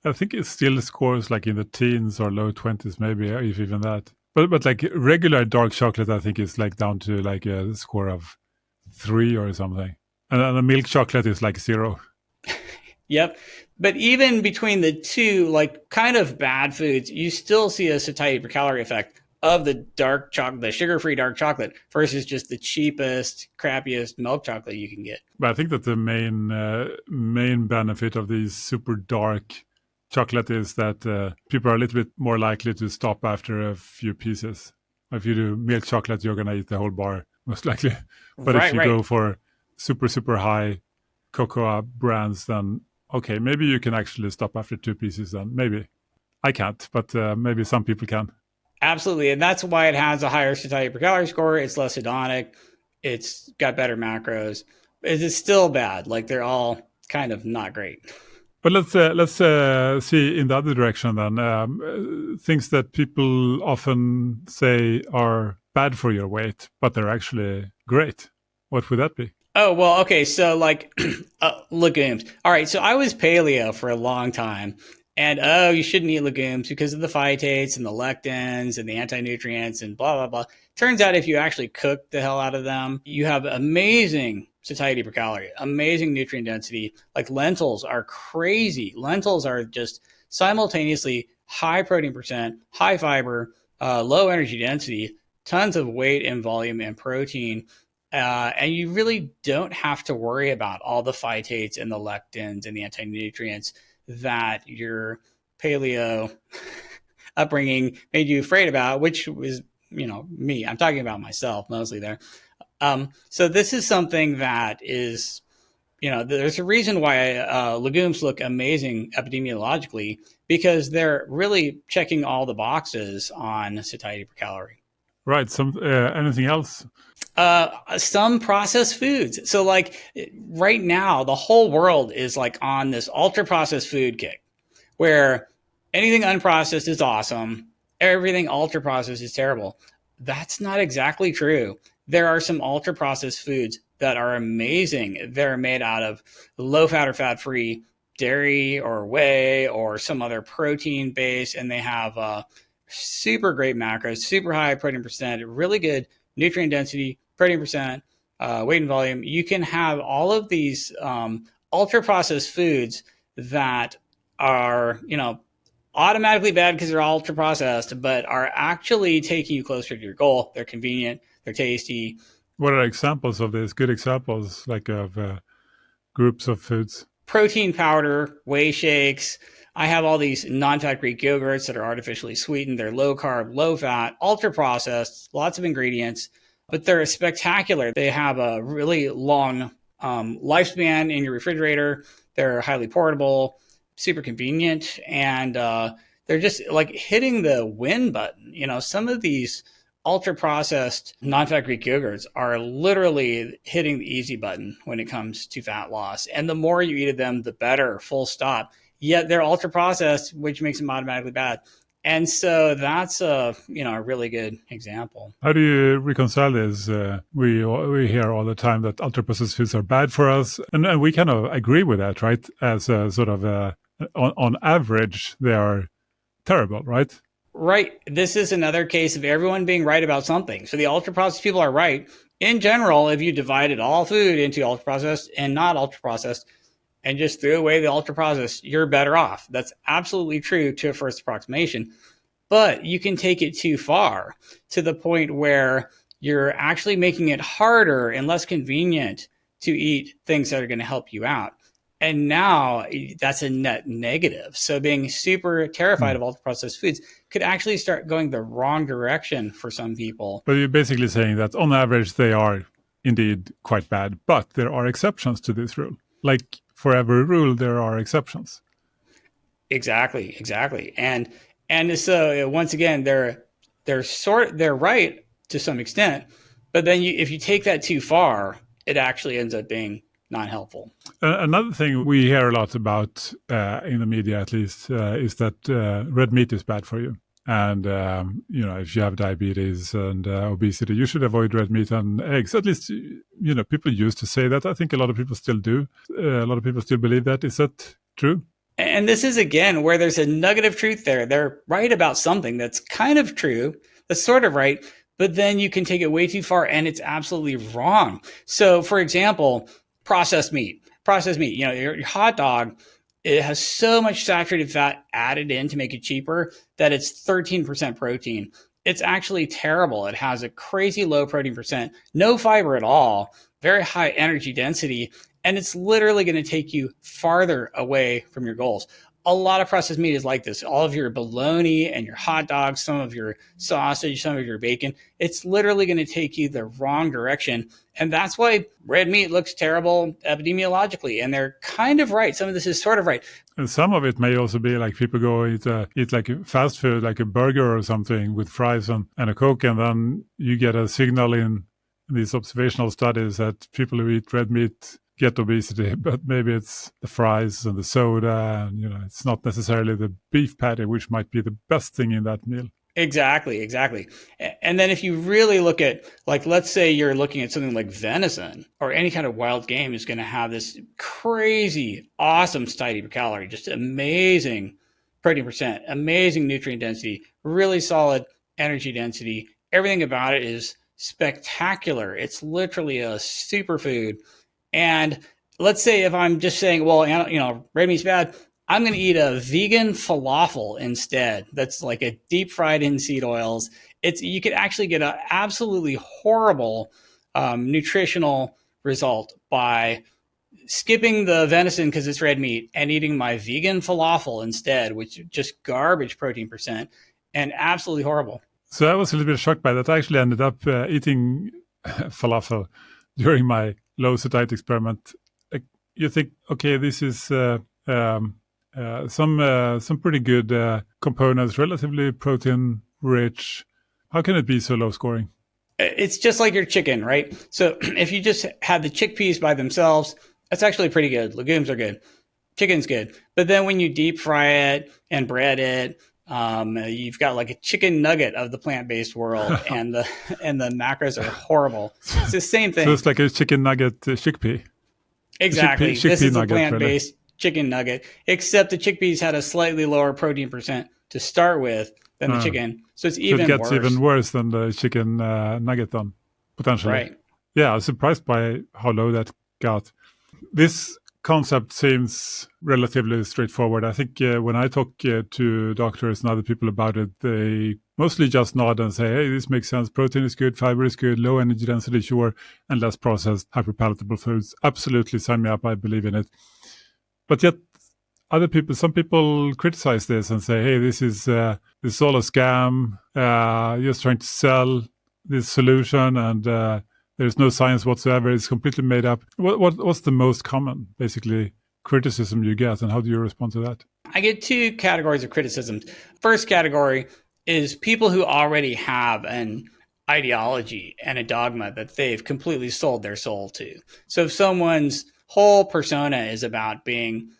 [SPEAKER 2] I think it still scores like in the teens or low 20s, maybe, if even that. But like regular dark chocolate, I think is like down to like a score of 3 or something. And the milk chocolate is like 0.
[SPEAKER 1] Yep. But even between the two, like kind of bad foods, you still see a satiety per calorie effect of the dark chocolate, the sugar-free dark chocolate versus just the cheapest, crappiest milk chocolate you can get.
[SPEAKER 2] But I think that the main benefit of these super dark chocolate is that people are a little bit more likely to stop after a few pieces. If you do milk chocolate, you're going to eat the whole bar, most likely. But if you go for super, super high cocoa brands, then okay, maybe you can actually stop after 2 pieces then. Maybe. I can't, but maybe some people can.
[SPEAKER 1] Absolutely. And that's why it has a higher satiety per calorie score. It's less hedonic. It's got better macros. It's still bad. Like they're all kind of not great.
[SPEAKER 2] But let's see in the other direction then. Things that people often say are bad for your weight, but they're actually great. What would that be?
[SPEAKER 1] Oh, well, okay. So like legumes. All right. So I was paleo for a long time. And, you shouldn't eat legumes because of the phytates and the lectins and the anti-nutrients and blah, blah, blah. Turns out if you actually cook the hell out of them, you have amazing satiety per calorie, amazing nutrient density. Like lentils are crazy. Lentils are just simultaneously high protein percent, high fiber, low energy density, tons of weight and volume and protein. And you really don't have to worry about all the phytates and the lectins and the anti-nutrients that your paleo upbringing made you afraid about, which was, me. I'm talking about myself mostly there. So this is something that is, there's a reason why legumes look amazing epidemiologically, because they're really checking all the boxes on satiety per calorie.
[SPEAKER 2] Right. Anything else?
[SPEAKER 1] Some processed foods. So like right now, the whole world is like on this ultra processed food kick where anything unprocessed is awesome. Everything ultra processed is terrible. That's not exactly true. There are some ultra processed foods that are amazing. They're made out of low fat or fat free dairy or whey or some other protein base. And they have super great macros, super high protein percent, really good nutrient density, protein percent, weight and volume. You can have all of these ultra processed foods that are, automatically bad because they're ultra processed, but are actually taking you closer to your goal. They're convenient, they're tasty.
[SPEAKER 2] What are examples of this? Good examples, like of groups of foods?
[SPEAKER 1] Protein powder, whey shakes. I have all these non-fat Greek yogurts that are artificially sweetened. They're low carb, low fat, ultra processed, lots of ingredients, but they're spectacular. They have a really long lifespan in your refrigerator. They're highly portable, super convenient, and they're just like hitting the win button. Some of these ultra processed non-fat Greek yogurts are literally hitting the easy button when it comes to fat loss. And the more you eat of them, the better, full stop. Yet they're ultra processed, which makes them automatically bad. And so that's a really good example.
[SPEAKER 2] How do you reconcile this? We hear all the time that ultra processed foods are bad for us, and we kind of agree with that, right? As a sort of on average, they are terrible, right?
[SPEAKER 1] Right. This is another case of everyone being right about something. So the ultra processed people are right. In general, if you divided all food into ultra processed and not ultra processed, and just threw away the ultra processed, you're better off. That's absolutely true to a first approximation. But you can take it too far to the point where you're actually making it harder and less convenient to eat things that are going to help you out. And now that's a net negative. So being super terrified of ultra processed foods could actually start going the wrong direction for some people.
[SPEAKER 2] But you're basically saying that on average, they are indeed quite bad, but there are exceptions to this rule. Like for every rule, there are exceptions.
[SPEAKER 1] Exactly. And so once again, they're right to some extent, but then if you take that too far, it actually ends up being not helpful.
[SPEAKER 2] Another thing we hear a lot about in the media, at least, is that red meat is bad for you. And, if you have diabetes and obesity, you should avoid red meat and eggs. At least, people used to say that. I think a lot of people still do. A lot of people still believe that. Is that true?
[SPEAKER 1] And this is, again, where there's a nugget of truth there. They're right about something that's kind of true, that's sort of right, but then you can take it way too far and it's absolutely wrong. So, for example, processed meat, your hot dog, it has so much saturated fat added in to make it cheaper that it's 13% protein. It's actually terrible. It has a crazy low protein percent, no fiber at all, very high energy density, and it's literally going to take you farther away from your goals. A lot of processed meat is like this. All of your bologna and your hot dogs, some of your sausage, some of your bacon, it's literally going to take you the wrong direction. And that's why red meat looks terrible epidemiologically. And they're kind of right. Some of this is sort of right.
[SPEAKER 2] And some of it may also be like people go eat like fast food, like a burger or something with fries and a Coke. And then you get a signal in these observational studies that people who eat red meat get obesity, but maybe it's the fries and the soda, and it's not necessarily the beef patty, which might be the best thing in that meal.
[SPEAKER 1] Exactly. And then if you really look at, like, let's say you're looking at something like venison or any kind of wild game is going to have this crazy, awesome satiety per calorie, just amazing protein percent, amazing nutrient density, really solid energy density. Everything about it is spectacular. It's literally a superfood. And let's say if I'm just saying, well, red meat's bad, I'm going to eat a vegan falafel instead. That's like a deep fried in seed oils. You could actually get an absolutely horrible nutritional result by skipping the venison because it's red meat and eating my vegan falafel instead, which is just garbage protein percent and absolutely horrible.
[SPEAKER 2] So I was a little bit shocked by that. I actually ended up eating falafel during my low satiety experiment. You think, okay, this is some pretty good components, relatively protein rich. How can it be so low scoring?
[SPEAKER 1] It's just like your chicken, right? So if you just had the chickpeas by themselves, that's actually pretty good. Legumes are good. Chicken's good. But then when you deep fry it and bread it, you've got like a chicken nugget of the plant-based world, and the macros are horrible. It's the same thing.
[SPEAKER 2] So it's like a chicken nugget chickpea.
[SPEAKER 1] Exactly.
[SPEAKER 2] Chickpea
[SPEAKER 1] this is
[SPEAKER 2] nugget,
[SPEAKER 1] a plant-based chicken nugget, except the chickpeas had a slightly lower protein percent to start with than the chicken. So it's even worse.
[SPEAKER 2] So it gets even worse than the chicken nugget then, potentially.
[SPEAKER 1] Right.
[SPEAKER 2] Yeah, I was surprised by how low that got. This concept seems relatively straightforward. I think when I talk to doctors and other people about it, they mostly just nod and say, hey, this makes sense. Protein is good, fiber is good, low energy density, sure, and less processed, hyperpalatable foods. Absolutely, sign me up. I believe in it. But yet, some people criticize this and say, hey, this is all a scam. Just trying to sell this solution, and there's no science whatsoever. It's completely made up. What's the most common, basically, criticism you get, and how do you respond to that?
[SPEAKER 1] I get two categories of criticisms. First category is people who already have an ideology and a dogma that they've completely sold their soul to. So if someone's whole persona is about being,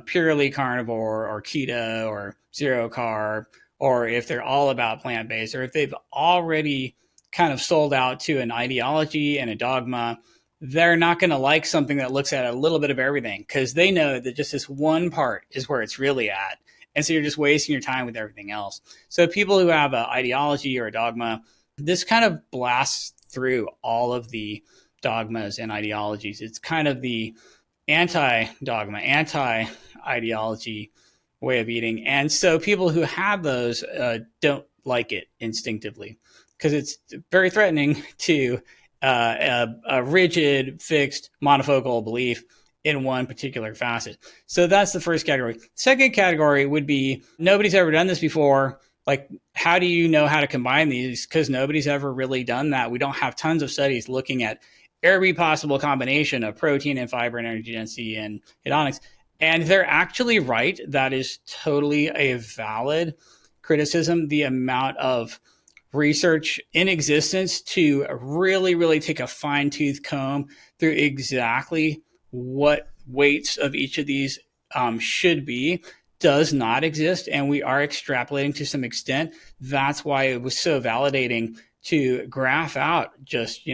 [SPEAKER 1] purely carnivore or keto or zero carb, or if they're all about plant-based, or if they've already kind of sold out to an ideology and a dogma, they're not going to like something that looks at a little bit of everything, because they know that just this one part is where it's really at. And so you're just wasting your time with everything else. So people who have an ideology or a dogma, this kind of blasts through all of the dogmas and ideologies. It's kind of the anti-dogma, anti-ideology way of eating. And so people who have those don't like it instinctively, because it's very threatening to a rigid, fixed, monofocal belief in one particular facet. So that's the first category. Second category would be nobody's ever done this before. Like, how do you know how to combine these? Because nobody's ever really done that. We don't have tons of studies looking at every possible combination of protein and fiber and energy density and hedonics. And they're actually right. That is totally a valid criticism. The amount of research in existence to really, really take a fine-tooth comb through exactly what weights of each of these should be does not exist. And we are extrapolating to some extent. That's why it was so validating to graph out just,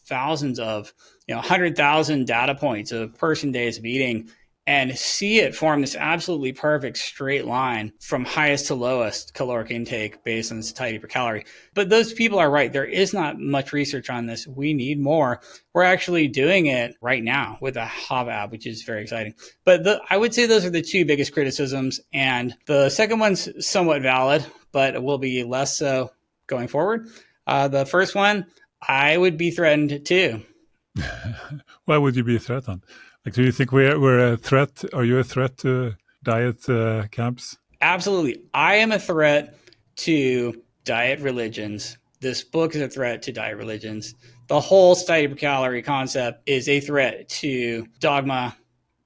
[SPEAKER 1] thousands of, 100,000 data points of person days of eating and see it form this absolutely perfect straight line from highest to lowest caloric intake based on satiety per calorie. But those people are right. There is not much research on this. We need more. We're actually doing it right now with the Hava app, which is very exciting. But I would say those are the two biggest criticisms. And the second one's somewhat valid, but it will be less so going forward. The first one, I would be threatened too.
[SPEAKER 2] Why would you be threatened? Like, do you think we're a threat? Are you a threat to diet camps?
[SPEAKER 1] Absolutely. I am a threat to diet religions. This book is a threat to diet religions. The whole satiety per calorie concept is a threat to dogma,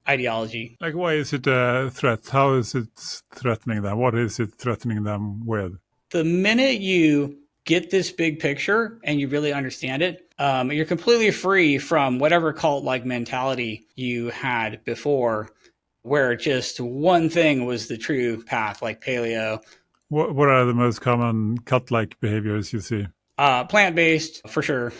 [SPEAKER 1] ideology.
[SPEAKER 2] Like, why is it a threat? How is it threatening them? What is it threatening them with?
[SPEAKER 1] The minute you get this big picture and you really understand it, you're completely free from whatever cult-like mentality you had before, where just one thing was the true path, like paleo.
[SPEAKER 2] What are the most common cult-like behaviors you see?
[SPEAKER 1] Plant-based, for sure.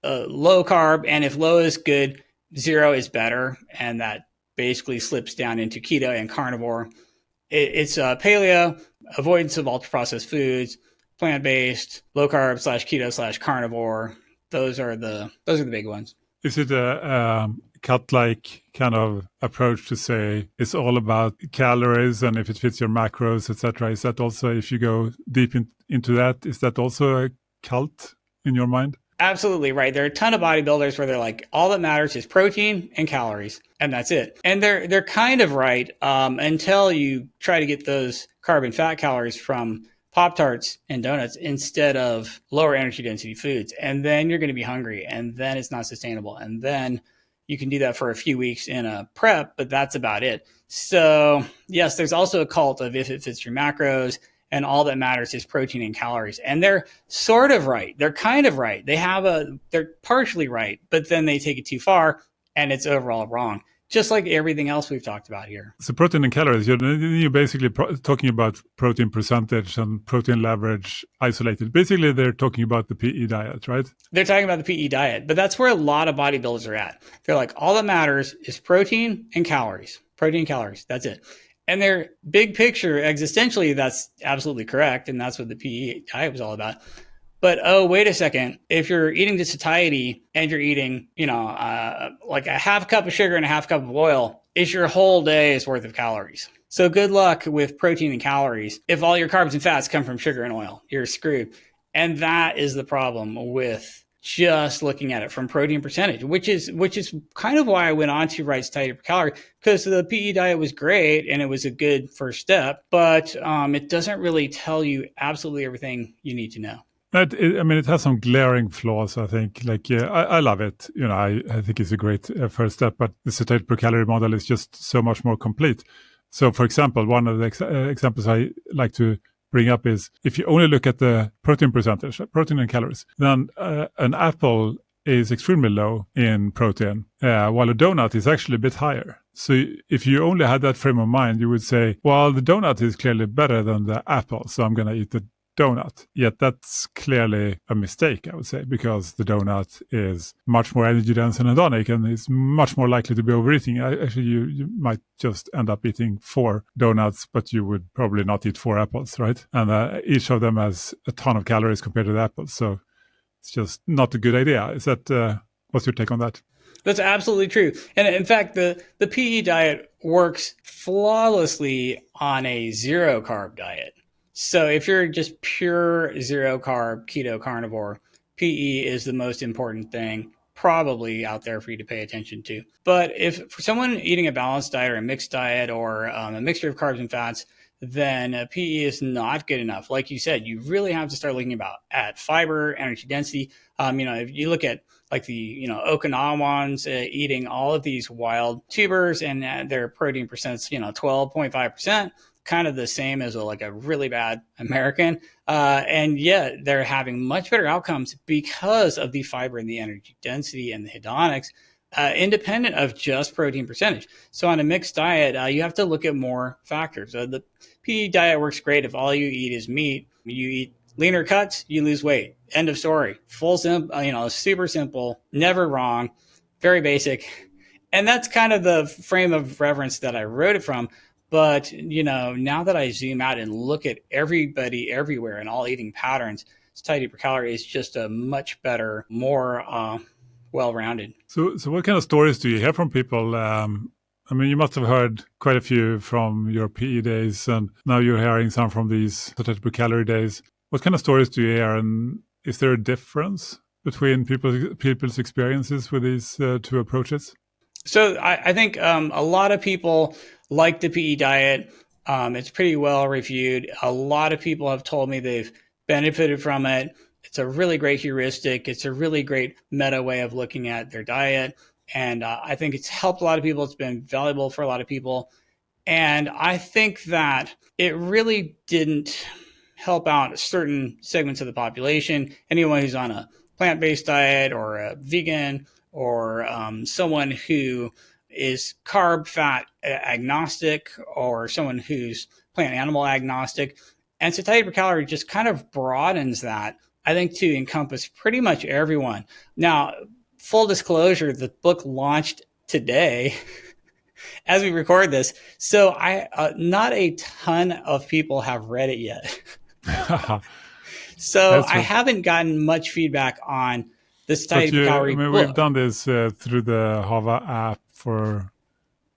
[SPEAKER 1] Low carb, and if low is good, zero is better, and that basically slips down into keto and carnivore. It's paleo, avoidance of ultra-processed foods, plant-based, low carb / keto / carnivore. Those are the big ones.
[SPEAKER 2] Is it a cut-like kind of approach to say it's all about calories and if it fits your macros, etc.? Is that also, if you go deep into that, is that also a cult in your mind?
[SPEAKER 1] Absolutely right. There are a ton of bodybuilders where they're like, all that matters is protein and calories, and that's it. And they're kind of right until you try to get those carb and fat calories from Pop-Tarts and donuts instead of lower energy density foods. And then you're going to be hungry, and then it's not sustainable. And then you can do that for a few weeks in a prep, but that's about it. So yes, there's also a cult of if it fits your macros and all that matters is protein and calories. And they're sort of right. They're kind of right. They're partially right, but then they take it too far and it's overall wrong. Just like everything else we've talked about here.
[SPEAKER 2] So protein and calories, you're basically talking about protein percentage and protein leverage isolated. Basically, they're talking about the PE diet, right?
[SPEAKER 1] They're talking about the PE diet, but that's where a lot of bodybuilders are at. They're like, all that matters is protein and calories. Protein and calories, that's it. And their big picture, existentially, that's absolutely correct. And that's what the PE diet was all about. But, oh, wait a second. If you're eating to satiety and you're eating, like a half cup of sugar and a half cup of oil, it's your whole day's worth of calories. So good luck with protein and calories. If all your carbs and fats come from sugar and oil, you're screwed. And that is the problem with just looking at it from protein percentage, which is kind of why I went on to write satiety per calorie, because the PE diet was great and it was a good first step, but it doesn't really tell you absolutely everything you need to know.
[SPEAKER 2] It has some glaring flaws, I think. I love it. I think it's a great first step, but the satiety per calorie model is just so much more complete. So, for example, one of the examples I like to bring up is if you only look at the protein percentage, protein and calories, then an apple is extremely low in protein, while a donut is actually a bit higher. So if you only had that frame of mind, you would say, well, the donut is clearly better than the apple, so I'm going to eat the donut. Yet that's clearly a mistake, I would say, because the donut is much more energy dense and hedonic and is much more likely to be overeating. Actually, you might just end up eating 4 donuts, but you would probably not eat 4 apples, right? And each of them has a ton of calories compared to the apples. So it's just not a good idea. Is that what's your take on that?
[SPEAKER 1] That's absolutely true. And in fact, the PE diet works flawlessly on a zero carb diet. So if you're just pure zero carb keto carnivore, PE is the most important thing probably out there for you to pay attention to. But if for someone eating a balanced diet or a mixed diet or a mixture of carbs and fats, then PE is not good enough. Like you said, you really have to start looking at fiber, energy density. If you look at like the Okinawans eating all of these wild tubers and their protein percent's 12.5%, kind of the same as a really bad American, and yet they're having much better outcomes because of the fiber and the energy density and the hedonics. Independent of just protein percentage. So on a mixed diet, you have to look at more factors. The PE diet works great if all you eat is meat. You eat leaner cuts, you lose weight. End of story. Super simple, never wrong, very basic. And that's kind of the frame of reference that I wrote it from. But, now that I zoom out and look at everybody everywhere and all eating patterns, satiety per calorie is just a much better, more well-rounded.
[SPEAKER 2] So what kind of stories do you hear from people? You must have heard quite a few from your PE days, and now you're hearing some from these satiety per calorie days. What kind of stories do you hear, and is there a difference between people's experiences with these two approaches?
[SPEAKER 1] So I think a lot of people like the PE diet. It's pretty well reviewed. A lot of people have told me they've benefited from it. It's a really great heuristic. It's a really great meta way of looking at their diet. And I think it's helped a lot of people. It's been valuable for a lot of people. And I think that it really didn't help out certain segments of the population. Anyone who's on a plant-based diet or a vegan or someone who is carb fat agnostic or someone who's plant animal agnostic. And satiety per calorie just kind of broadens that, I think, to encompass pretty much everyone. Now, full disclosure, the book launched today as we record this. So not a ton of people have read it yet. So I haven't gotten much feedback on the satiety per calorie book.
[SPEAKER 2] We've done this through the Hava app for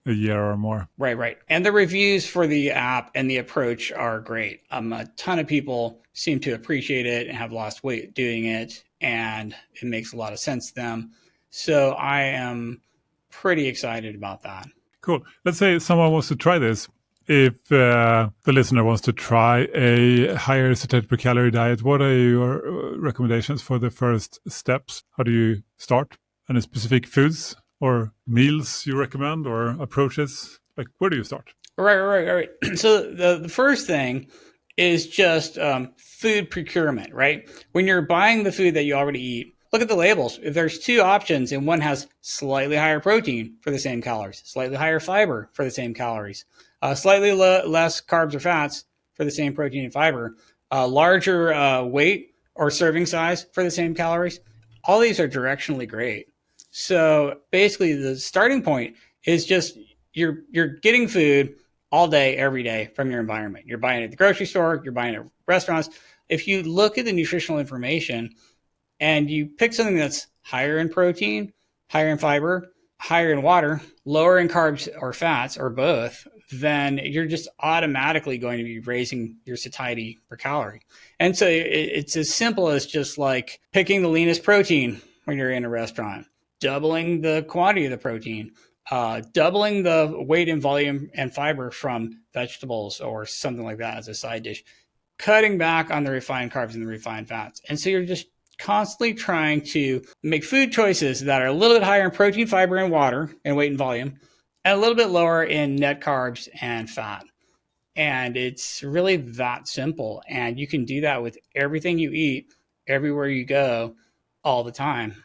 [SPEAKER 2] a year or more.
[SPEAKER 1] Right. And the reviews for the app and the approach are great. A ton of people seem to appreciate it and have lost weight doing it, and it makes a lot of sense to them. So I am pretty excited about that.
[SPEAKER 2] Cool. Let's say someone wants to try this. If the listener wants to try a higher satiety per calorie diet, what are your recommendations for the first steps? How do you start? Any specific foods or meals you recommend or approaches? Like, where do you start?
[SPEAKER 1] Right. So the first thing is just food procurement, right? When you're buying the food that you already eat, look at the labels. If there's 2 options and one has slightly higher protein for the same calories, slightly higher fiber for the same calories, slightly less carbs or fats for the same protein and fiber, larger weight or serving size for the same calories, all these are directionally great. So basically the starting point is just you're getting food all day, every day from your environment. You're buying it at the grocery store, you're buying it at restaurants. If you look at the nutritional information and you pick something that's higher in protein, higher in fiber, higher in water, lower in carbs or fats or both, then you're just automatically going to be raising your satiety per calorie. And so it's as simple as just like picking the leanest protein when you're in a restaurant, doubling the quantity of the protein, doubling the weight and volume and fiber from vegetables or something like that as a side dish, cutting back on the refined carbs and the refined fats. And so you're just constantly trying to make food choices that are a little bit higher in protein, fiber, and water and weight and volume, and a little bit lower in net carbs and fat. And it's really that simple. And you can do that with everything you eat, everywhere you go, all the time.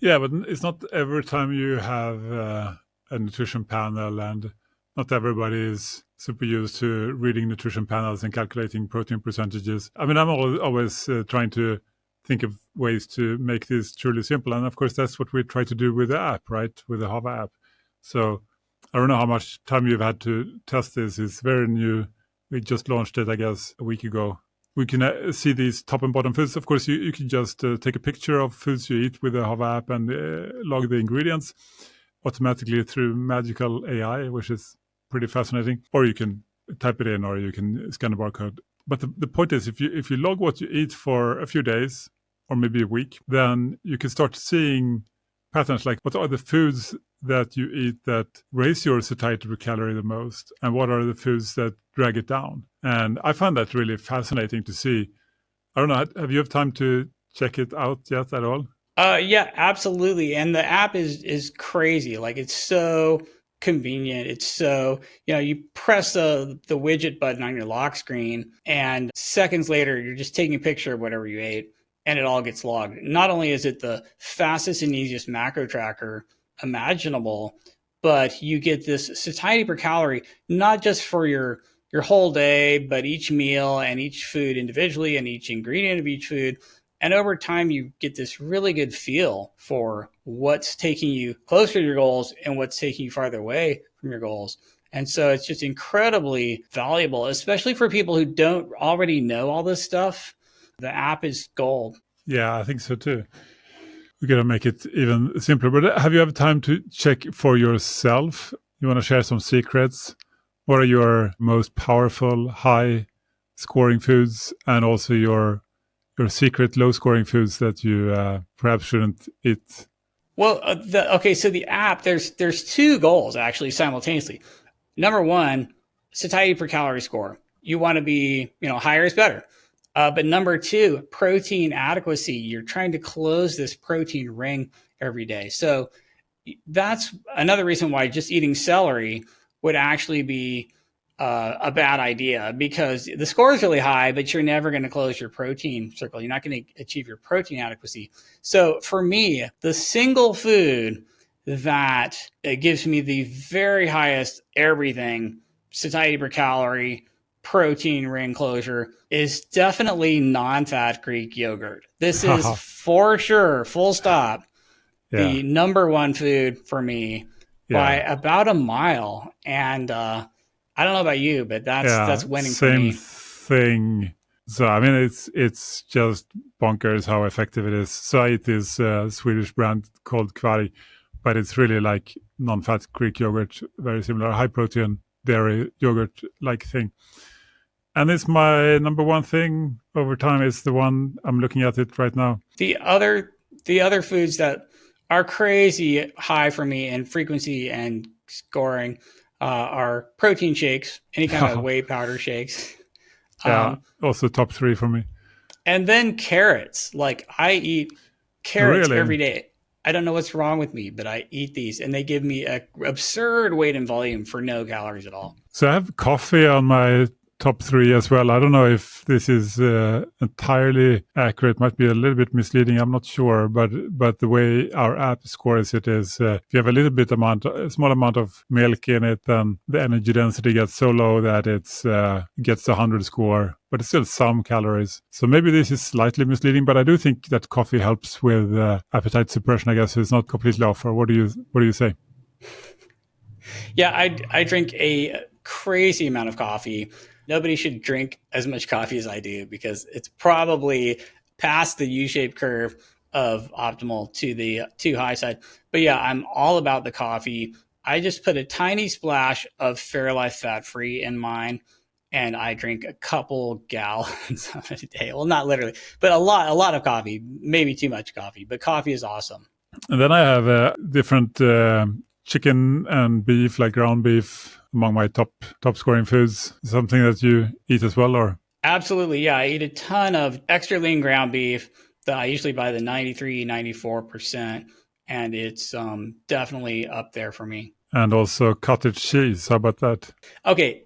[SPEAKER 2] Yeah, but it's not every time you have a nutrition panel, and not everybody is super used to reading nutrition panels and calculating protein percentages. I mean, I'm always trying to think of ways to make this truly simple. And of course, that's what we try to do with the app, right? With the Hava app. So I don't know how much time you've had to test this. It's very new. We just launched it, I guess, a week ago. We can see these top and bottom foods. Of course, you can just take a picture of foods you eat with the Hava app and log the ingredients automatically through magical AI, which is pretty fascinating. Or you can type it in, or you can scan a barcode. But the point is, if you log what you eat for a few days or maybe a week, then you can start seeing patterns like what are the foods that you eat that raise your satiety per calorie the most, and what are the foods that drag it down. And I find that really fascinating to see. I don't know, have you had time to check it out yet at all?
[SPEAKER 1] Yeah, absolutely. And the app is crazy. Like, it's so convenient. It's so, you press the widget button on your lock screen, and seconds later, you're just taking a picture of whatever you ate, and it all gets logged. Not only is it the fastest and easiest macro tracker imaginable, but you get this satiety per calorie, not just for your whole day, but each meal and each food individually and each ingredient of each food. And over time, you get this really good feel for what's taking you closer to your goals and what's taking you farther away from your goals. And so it's just incredibly valuable, especially for people who don't already know all this stuff. The app is gold.
[SPEAKER 2] Yeah, I think so too. We're going to make it even simpler. But have you had time to check for yourself? You want to share some secrets? What are your most powerful, high-scoring foods, and also your secret low-scoring foods that you perhaps shouldn't eat?
[SPEAKER 1] Well, so the app, there's two goals actually simultaneously. Number one, satiety per calorie score. You want to be, higher is better. But number two, protein adequacy. You're trying to close this protein ring every day. So that's another reason why just eating celery would actually be a bad idea, because the score is really high, but you're never going to close your protein circle. You're not going to achieve your protein adequacy. So for me, the single food that gives me the very highest everything, satiety per calorie, protein ring closure, is definitely non-fat Greek yogurt. This is for sure, full stop, the number one food for me by about a mile. And I don't know about you, but that's winning for me.
[SPEAKER 2] Same thing. So I mean, it's just bonkers how effective it is. So I eat this Swedish brand called Kvari, but it's really like non-fat Greek yogurt, very similar, high protein dairy yogurt like thing. And it's my number one thing over time. Is the one I'm looking at it right now.
[SPEAKER 1] The other foods that are crazy high for me in frequency and scoring are protein shakes, any kind of whey powder shakes.
[SPEAKER 2] Also top three for me.
[SPEAKER 1] And then carrots. Like, I eat carrots every day. I don't know what's wrong with me, but I eat these, and they give me an absurd weight and volume for no calories at all. So
[SPEAKER 2] I have coffee on my top three as well. I don't know if this is entirely accurate. Might be a little bit misleading. I'm not sure, but the way our app scores it is, if you have a small amount of milk in it, then the energy density gets so low that it's gets the 100 score, but it's still some calories. So maybe this is slightly misleading, but I do think that coffee helps with appetite suppression. I guess it's not completely off. Or what do you say?
[SPEAKER 1] Yeah, I drink a crazy amount of coffee. Nobody should drink as much coffee as I do, because it's probably past the U-shaped curve of optimal to the too high side. But yeah, I'm all about the coffee. I just put a tiny splash of Fairlife fat-free in mine, and I drink a couple gallons of it a day. Well, not literally, but a lot of coffee, maybe too much coffee, but coffee is awesome.
[SPEAKER 2] And then I have different chicken and beef, like ground beef, among my top scoring foods. Something that you eat as well, or?
[SPEAKER 1] Absolutely, yeah. I eat a ton of extra lean ground beef that I usually buy the 93, 94%, and it's definitely up there for me.
[SPEAKER 2] and also cottage cheese. How about that?
[SPEAKER 1] Okay,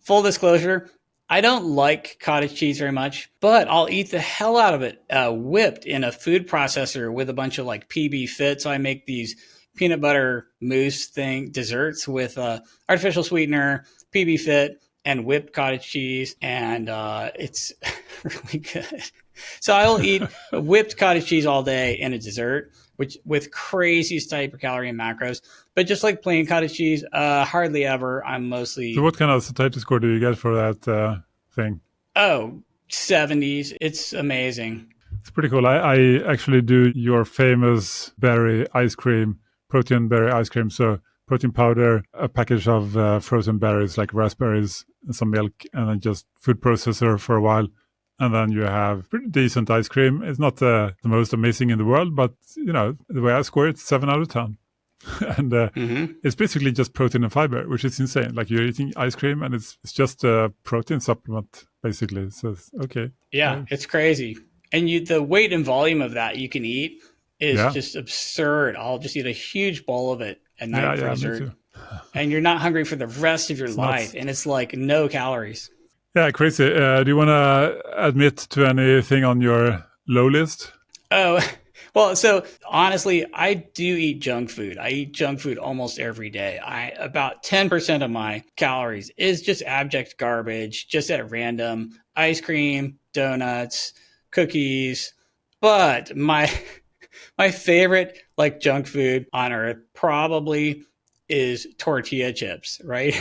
[SPEAKER 1] full disclosure, I don't like cottage cheese very much, but I'll eat the hell out of it whipped in a food processor with a bunch of like PB Fit. So I make these peanut butter mousse desserts with artificial sweetener, PB Fit, and whipped cottage cheese, and it's really good. So I'll eat whipped cottage cheese all day in a dessert, which with crazy satiety per calorie and macros. But just like plain cottage cheese, hardly ever. I'm mostly.
[SPEAKER 2] So what kind of satiety score do you get for that thing?
[SPEAKER 1] Oh, 70s. It's amazing.
[SPEAKER 2] It's pretty cool. I actually do your famous berry ice cream, protein berry ice cream. So protein powder, a package of frozen berries like raspberries, and some milk, and then just food processor for a while. And then you have pretty decent ice cream. It's not the most amazing in the world, but the way I score it, 7 out of 10. And it's basically just protein and fiber, which is insane. Like you're eating ice cream and it's just a protein supplement, basically. So it's okay.
[SPEAKER 1] Yeah, it's crazy. And the weight and volume of that you can eat is just absurd. I'll just eat a huge bowl of it at night for dessert. And you're not hungry for the rest of your life. And it's like no calories.
[SPEAKER 2] Yeah, crazy. Do you want to admit to anything on your low list?
[SPEAKER 1] Oh, well, so honestly, I do eat junk food. I eat junk food almost every day. About 10% of my calories is just abject garbage, just at random. Ice cream, donuts, cookies. But my favorite like junk food on earth probably is tortilla chips, right?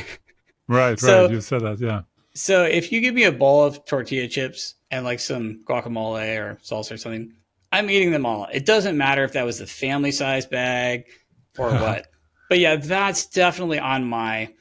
[SPEAKER 2] Right. You said that, yeah.
[SPEAKER 1] So if you give me a bowl of tortilla chips and like some guacamole or salsa or something, I'm eating them all. It doesn't matter if that was the family size bag or what. But yeah, that's definitely on my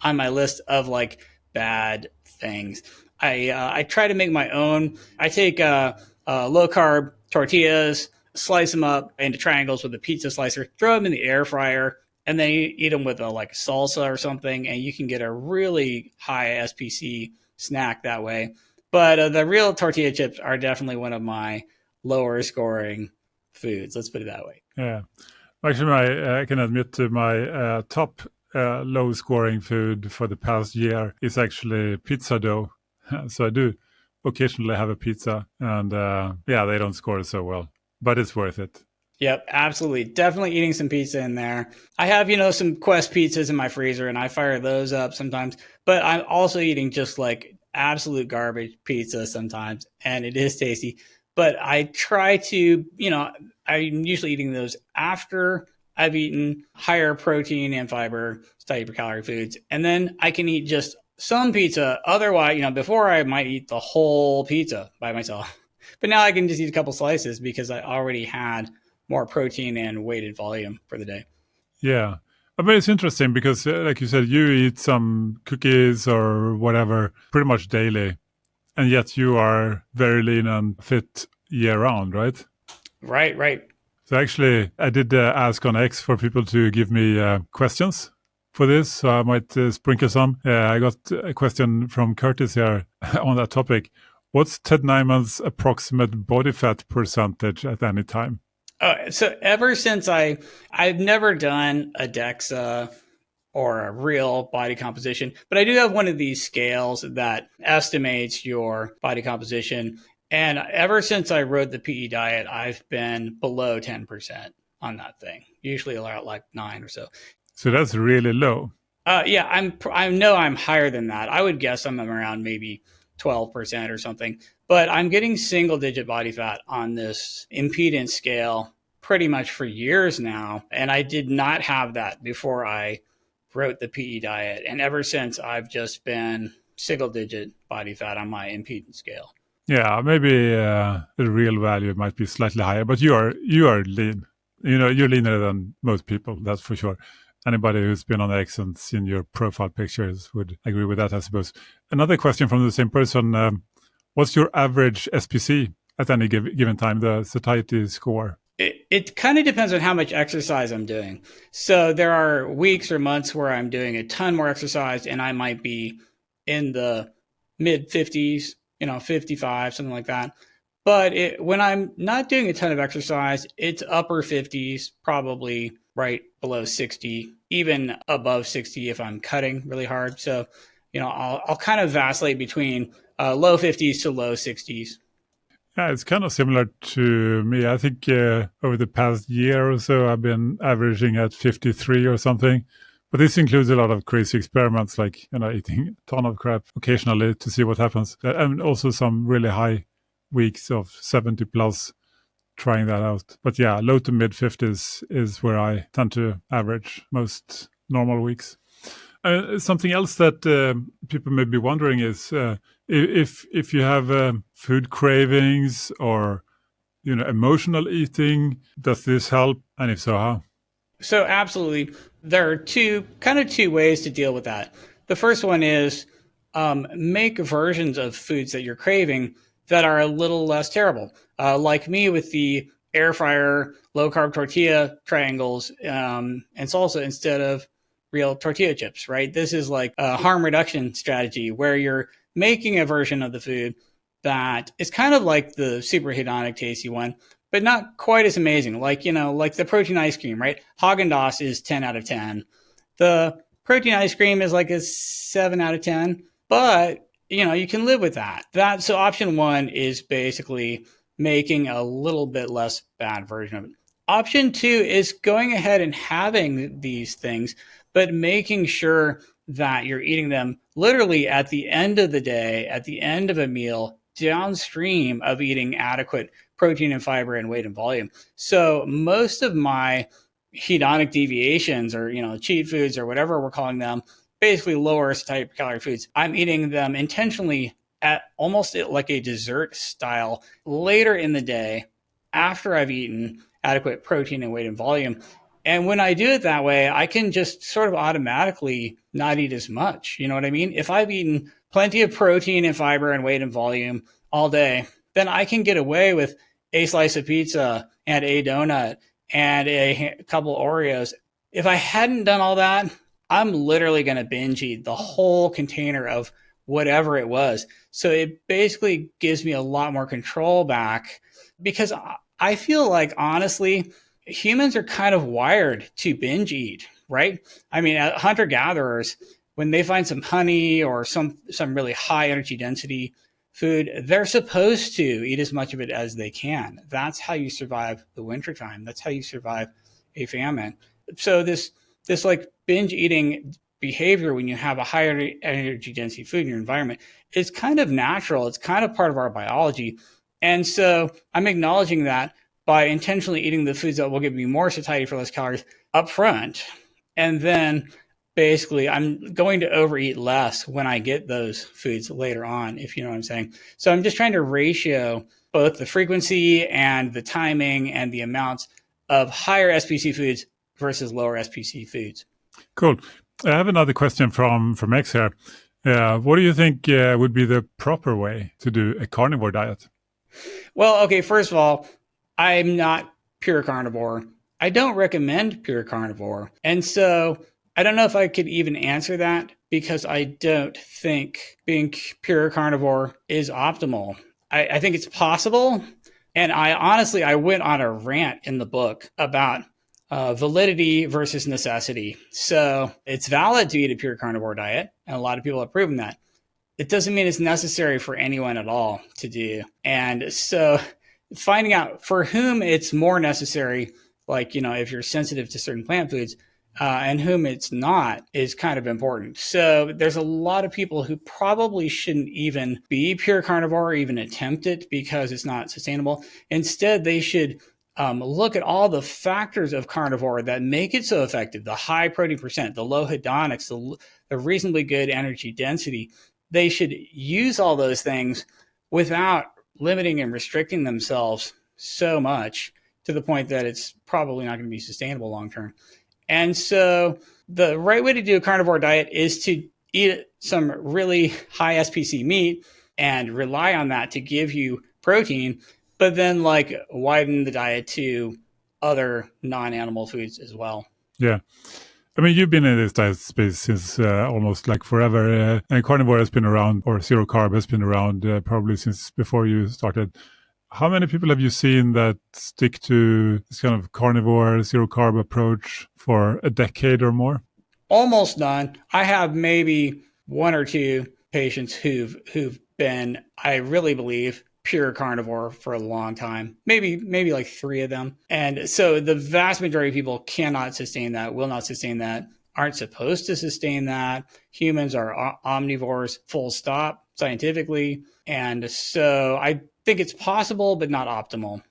[SPEAKER 1] list of like bad things. I try to make my own. I take low carb tortillas, slice them up into triangles with a pizza slicer, throw them in the air fryer, and then you eat them with like salsa or something, and you can get a really high SPC snack that way. But the real tortilla chips are definitely one of my lower scoring foods. Let's put it that way.
[SPEAKER 2] Yeah. Actually, I can admit to my top low scoring food for the past year is actually pizza dough. So I do occasionally have a pizza, and they don't score so well, but it's worth it.
[SPEAKER 1] Yep, absolutely. Definitely eating some pizza in there. I have, some Quest pizzas in my freezer and I fire those up sometimes, but I'm also eating just like absolute garbage pizza sometimes, and it is tasty. But I try to, I'm usually eating those after I've eaten higher protein and fiber, satiety per calorie foods. And then I can eat just some pizza. Otherwise, before I might eat the whole pizza by myself. But now I can just eat a couple slices because I already had more protein and weighted volume for the day.
[SPEAKER 2] Yeah. But it's interesting because, like you said, you eat some cookies or whatever pretty much daily, and yet you are very lean and fit year round, right?
[SPEAKER 1] Right.
[SPEAKER 2] So actually, I did ask on X for people to give me questions for this, so I might sprinkle some. I got a question from Curtis here on that topic. What's Ted Naiman's approximate body fat percentage at any time?
[SPEAKER 1] So ever since I've never done a DEXA or a real body composition, but I do have one of these scales that estimates your body composition. And ever since I wrote the PE diet, I've been below 10% on that thing, usually around like 9 or so.
[SPEAKER 2] So that's really low.
[SPEAKER 1] Yeah, I know I'm higher than that. I would guess I'm around maybe 12% or something, but I'm getting single digit body fat on this impedance scale pretty much for years now. And I did not have that before I wrote the PE diet. And ever since, I've just been single digit body fat on my impedance scale.
[SPEAKER 2] Yeah, maybe the real value might be slightly higher, but you are lean. You're leaner than most people, that's for sure. Anybody who's been on X and seen your profile pictures would agree with that, I suppose. Another question from the same person. What's your average SPC at any given time, the satiety score?
[SPEAKER 1] It kind of depends on how much exercise I'm doing. So there are weeks or months where I'm doing a ton more exercise and I might be in the mid 50s, 55, something like that. But when I'm not doing a ton of exercise, it's upper 50s, probably right below 60, even above 60 if I'm cutting really hard. So, I'll kind of vacillate between low 50s to low 60s.
[SPEAKER 2] Yeah, it's kind of similar to me. I think over the past year or so, I've been averaging at 53 or something. But this includes a lot of crazy experiments, like eating a ton of crap occasionally to see what happens, and also some really high weeks of 70 plus, trying that out. But yeah, low to mid 50s is where I tend to average most normal weeks. Something else that people may be wondering is if you have food cravings or emotional eating, does this help? And if so, how?
[SPEAKER 1] So absolutely, there are two ways to deal with that. The first one is make versions of foods that you're craving that are a little less terrible. Like me with the air fryer, low carb tortilla triangles and salsa instead of real tortilla chips, right? This is like a harm reduction strategy where you're making a version of the food that is kind of like the super hedonic tasty one, but not quite as amazing. Like the protein ice cream, right? Haagen-Dazs is 10 out of 10. The protein ice cream is like a 7 out of 10, but you can live with that. So option one is basically making a little bit less bad version of it. Option two is going ahead and having these things, but making sure that you're eating them literally at the end of the day, at the end of a meal, downstream of eating adequate protein and fiber and weight and volume. So most of my hedonic deviations or, cheat foods or whatever we're calling them, basically lower satiety per calorie foods, I'm eating them intentionally at almost like a dessert style later in the day after I've eaten adequate protein and weight and volume. And when I do it that way, I can just sort of automatically not eat as much. You know what I mean? If I've eaten plenty of protein and fiber and weight and volume all day, then I can get away with a slice of pizza and a donut and a couple Oreos. If I hadn't done all that, I'm literally going to binge eat the whole container of whatever it was. So it basically gives me a lot more control back because I feel like, honestly, humans are kind of wired to binge eat, right? I mean, hunter-gatherers, when they find some honey or some really high energy density food, they're supposed to eat as much of it as they can. That's how you survive the wintertime. That's how you survive a famine. So this like binge eating behavior when you have a higher energy density food in your environment is kind of natural. It's kind of part of our biology. And so I'm acknowledging that by intentionally eating the foods that will give me more satiety for less calories up front. And then basically I'm going to overeat less when I get those foods later on, if you know what I'm saying. So I'm just trying to ratio both the frequency and the timing and the amounts of higher SPC foods versus lower SPC foods.
[SPEAKER 2] Cool. I have another question from X here. What do you think would be the proper way to do a carnivore diet?
[SPEAKER 1] Well, okay, first of all, I'm not pure carnivore. I don't recommend pure carnivore. And so I don't know if I could even answer that because I don't think being pure carnivore is optimal. I think it's possible. And I went on a rant in the book about validity versus necessity. So it's valid to eat a pure carnivore diet, and a lot of people have proven that. It doesn't mean it's necessary for anyone at all to do. And so finding out for whom it's more necessary, like, if you're sensitive to certain plant foods, and whom it's not, is kind of important. So there's a lot of people who probably shouldn't even be pure carnivore or even attempt it because it's not sustainable. Instead, they should look at all the factors of carnivore that make it so effective: the high protein percent, the low hedonics, the reasonably good energy density. They should use all those things without limiting and restricting themselves so much to the point that it's probably not going to be sustainable long term. And so the right way to do a carnivore diet is to eat some really high SPC meat and rely on that to give you protein, but then widen the diet to other non-animal foods as well.
[SPEAKER 2] Yeah. I mean, you've been in this diet space since almost forever. And carnivore has been around, or zero carb has been around probably since before you started. How many people have you seen that stick to this kind of carnivore, zero carb approach for a decade or more?
[SPEAKER 1] Almost none. I have maybe one or two patients who've been, I really believe, pure carnivore for a long time. Maybe like three of them. And so the vast majority of people cannot sustain that, will not sustain that, aren't supposed to sustain that. Humans are omnivores, full stop, scientifically. And so I think it's possible, but not optimal.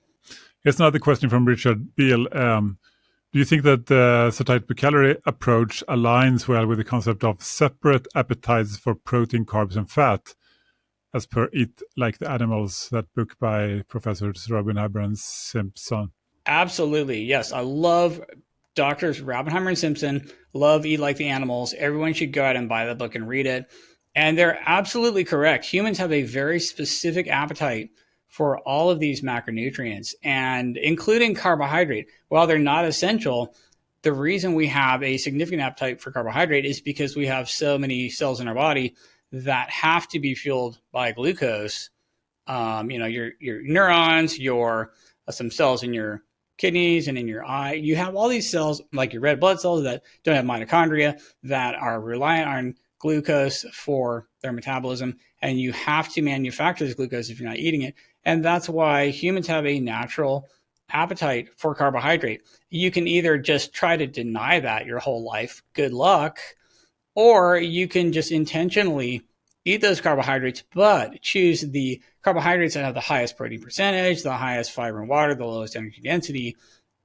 [SPEAKER 2] Here's another question from Richard Beale. Do you think that the satiety per calorie approach aligns well with the concept of separate appetites for protein, carbs, and fat, as per Eat Like the Animals, that book by Professors Robinheimer and Simpson?
[SPEAKER 1] Absolutely. Yes. I love Doctors Robinheimer and Simpson, love Eat Like the Animals. Everyone should go out and buy the book and read it. And they're absolutely correct. Humans have a very specific appetite for all of these macronutrients, and including carbohydrate. While they're not essential, the reason we have a significant appetite for carbohydrate is because we have so many cells in our body that have to be fueled by glucose. Your neurons, some cells in your kidneys and in your eye. You have all these cells, like your red blood cells, that don't have mitochondria, that are reliant on glucose for their metabolism, and you have to manufacture this glucose if you're not eating it. And that's why humans have a natural appetite for carbohydrate. You can either just try to deny that your whole life, good luck, or you can just intentionally eat those carbohydrates, but choose the carbohydrates that have the highest protein percentage, the highest fiber and water, the lowest energy density,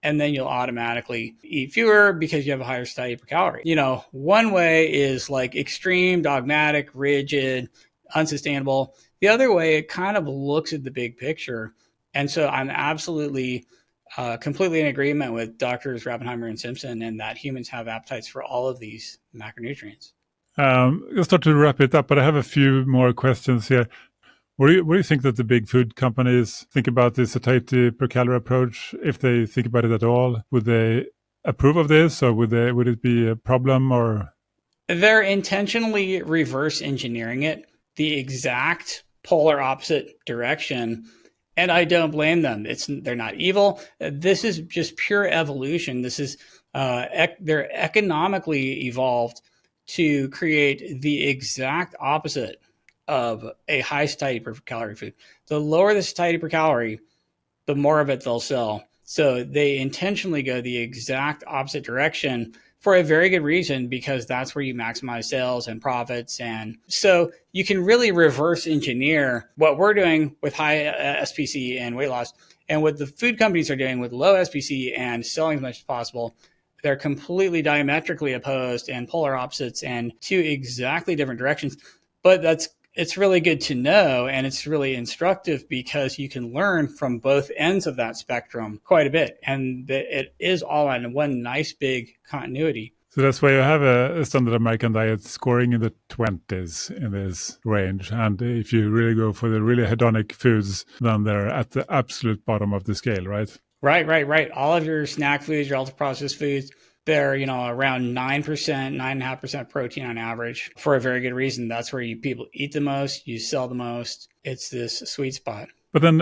[SPEAKER 1] and then you'll automatically eat fewer because you have a higher satiety per calorie. One way is like extreme, dogmatic, rigid, unsustainable. The other way, it kind of looks at the big picture. And so I'm absolutely, completely in agreement with Doctors Robinheimer and Simpson, and that humans have appetites for all of these macronutrients.
[SPEAKER 2] I'll start to wrap it up, but I have a few more questions here. What do you think that the big food companies think about this satiety per calorie approach? If they think about it at all, would they approve of this, or would it be a problem? Or
[SPEAKER 1] they're intentionally reverse engineering it the exact polar opposite direction, and I don't blame them. They're not evil. This is just pure evolution. This is they're economically evolved to create the exact opposite of a high satiety per calorie food. The lower the satiety per calorie, the more of it they'll sell. So they intentionally go the exact opposite direction for a very good reason, because that's where you maximize sales and profits. And so you can really reverse engineer what we're doing with high SPC and weight loss, and what the food companies are doing with low SPC and selling as much as possible. They're completely diametrically opposed and polar opposites, and two exactly different directions. But it's really good to know, and it's really instructive because you can learn from both ends of that spectrum quite a bit. And it is all on one nice big continuity.
[SPEAKER 2] So that's why you have a standard American diet scoring in the 20s in this range. And if you really go for the really hedonic foods, then they're at the absolute bottom of the scale, right?
[SPEAKER 1] Right. All of your snack foods, your ultra-processed foods, they're, around 9%, 9.5% protein on average, for a very good reason. That's where people eat the most, you sell the most. It's this sweet spot.
[SPEAKER 2] But then,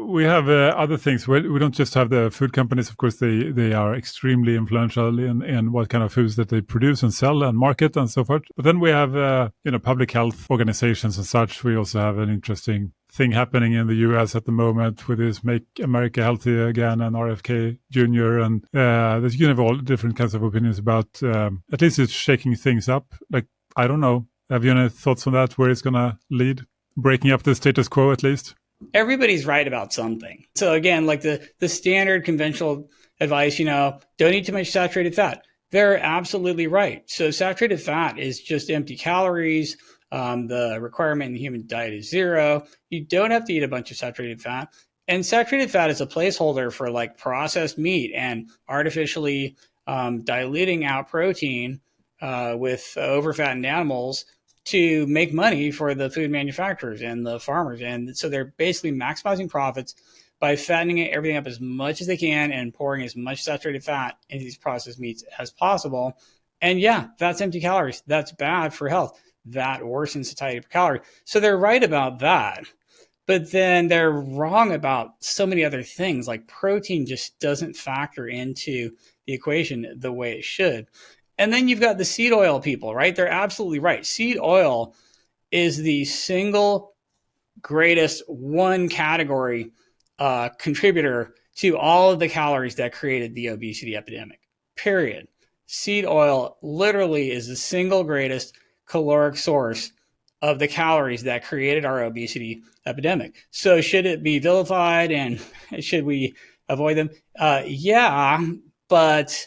[SPEAKER 2] we have other things. We don't just have the food companies. Of course, they are extremely influential in what kind of foods that they produce and sell and market and so forth. But then we have, public health organizations and such. We also have an interesting thing happening in the US at the moment with this Make America Healthy Again and RFK Jr. And that you can have all different kinds of opinions about. At least it's shaking things up. Like, I don't know. Have you any thoughts on that, where it's going to lead? Breaking up the status quo, at least?
[SPEAKER 1] Everybody's right about something. So again, like the standard conventional advice, don't eat too much saturated fat. They're absolutely right. So saturated fat is just empty calories. The requirement in the human diet is 0. You don't have to eat a bunch of saturated fat. And saturated fat is a placeholder for like processed meat and artificially diluting out protein with overfattened animals to make money for the food manufacturers and the farmers. And so they're basically maximizing profits by fattening everything up as much as they can and pouring as much saturated fat into these processed meats as possible. And yeah, that's empty calories. That's bad for health. That worsens satiety per calorie. So they're right about that. But then they're wrong about so many other things, like protein just doesn't factor into the equation the way it should. And then you've got the seed oil people, right? They're absolutely right. Seed oil is the single greatest one category contributor to all of the calories that created the obesity epidemic, period. Seed oil literally is the single greatest caloric source of the calories that created our obesity epidemic. So should it be vilified and should we avoid them? Yeah, but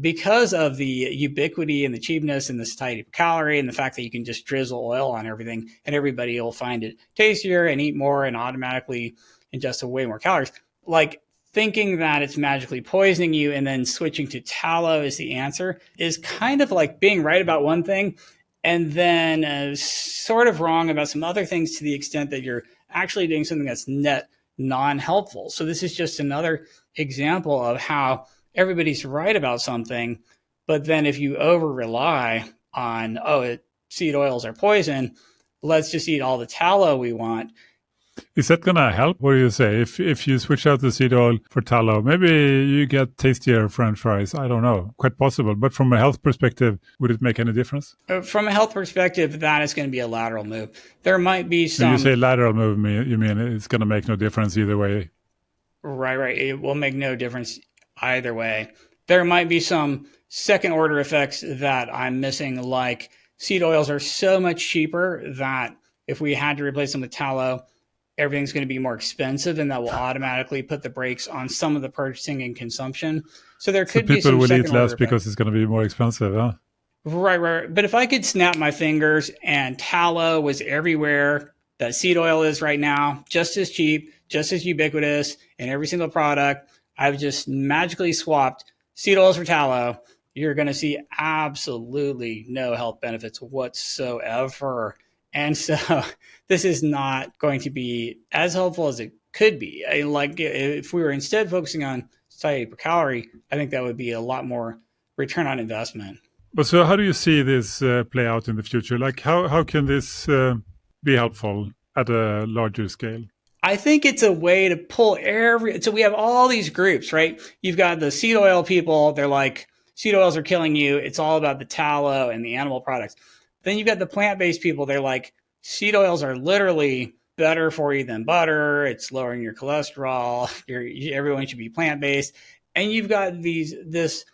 [SPEAKER 1] because of the ubiquity and the cheapness and the satiety per calorie and the fact that you can just drizzle oil on everything and everybody will find it tastier and eat more and automatically ingest way more calories, like thinking that it's magically poisoning you and then switching to tallow is the answer is kind of like being right about one thing and then sort of wrong about some other things to the extent that you're actually doing something that's net non-helpful. So this is just another example of how everybody's right about something, but then if you over-rely on, seed oils are poison, let's just eat all the tallow we want.
[SPEAKER 2] Is that going to help? What do you say? If you switch out the seed oil for tallow, maybe you get tastier French fries. I don't know. Quite possible. But from a health perspective, would it make any difference?
[SPEAKER 1] From a health perspective, that is going to be a lateral move. There might be some...
[SPEAKER 2] When you say lateral move, you mean it's going to make no difference either way?
[SPEAKER 1] Right. It will make no difference either way. There might be some second order effects that I'm missing, like seed oils are so much cheaper that if we had to replace them with tallow, everything's going to be more expensive, and that will automatically put the brakes on some of the purchasing and consumption. So there could be some
[SPEAKER 2] people will
[SPEAKER 1] second
[SPEAKER 2] eat less
[SPEAKER 1] order
[SPEAKER 2] because
[SPEAKER 1] effects.
[SPEAKER 2] it's going to be more expensive, huh?
[SPEAKER 1] Right. But if I could snap my fingers and tallow was everywhere that seed oil is right now, just as cheap, just as ubiquitous in every single product, I've just magically swapped seed oils for tallow, you're going to see absolutely no health benefits whatsoever. And so this is not going to be as helpful as it could be. Like if we were instead focusing on satiety per calorie, I think that would be a lot more return on investment.
[SPEAKER 2] But so how do you see this play out in the future? Like how can this be helpful at a larger scale?
[SPEAKER 1] I think it's a way to pull so we have all these groups, right? You've got the seed oil people. They're like, seed oils are killing you. It's all about the tallow and the animal products. Then you've got the plant-based people. They're like, seed oils are literally better for you than butter. It's lowering your cholesterol. Everyone should be plant-based. And you've got this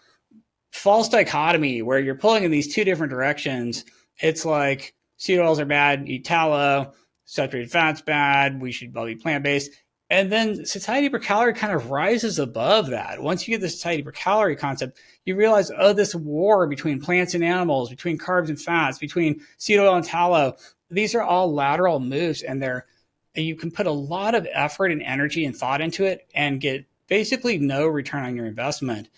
[SPEAKER 1] false dichotomy where you're pulling in these two different directions. It's like seed oils are bad, eat tallow. Saturated fat's bad. We should be plant-based. And then satiety per calorie kind of rises above that. Once you get the satiety per calorie concept, you realize, this war between plants and animals, between carbs and fats, between seed oil and tallow, these are all lateral moves, and you can put a lot of effort and energy and thought into it and get basically no return on your investment.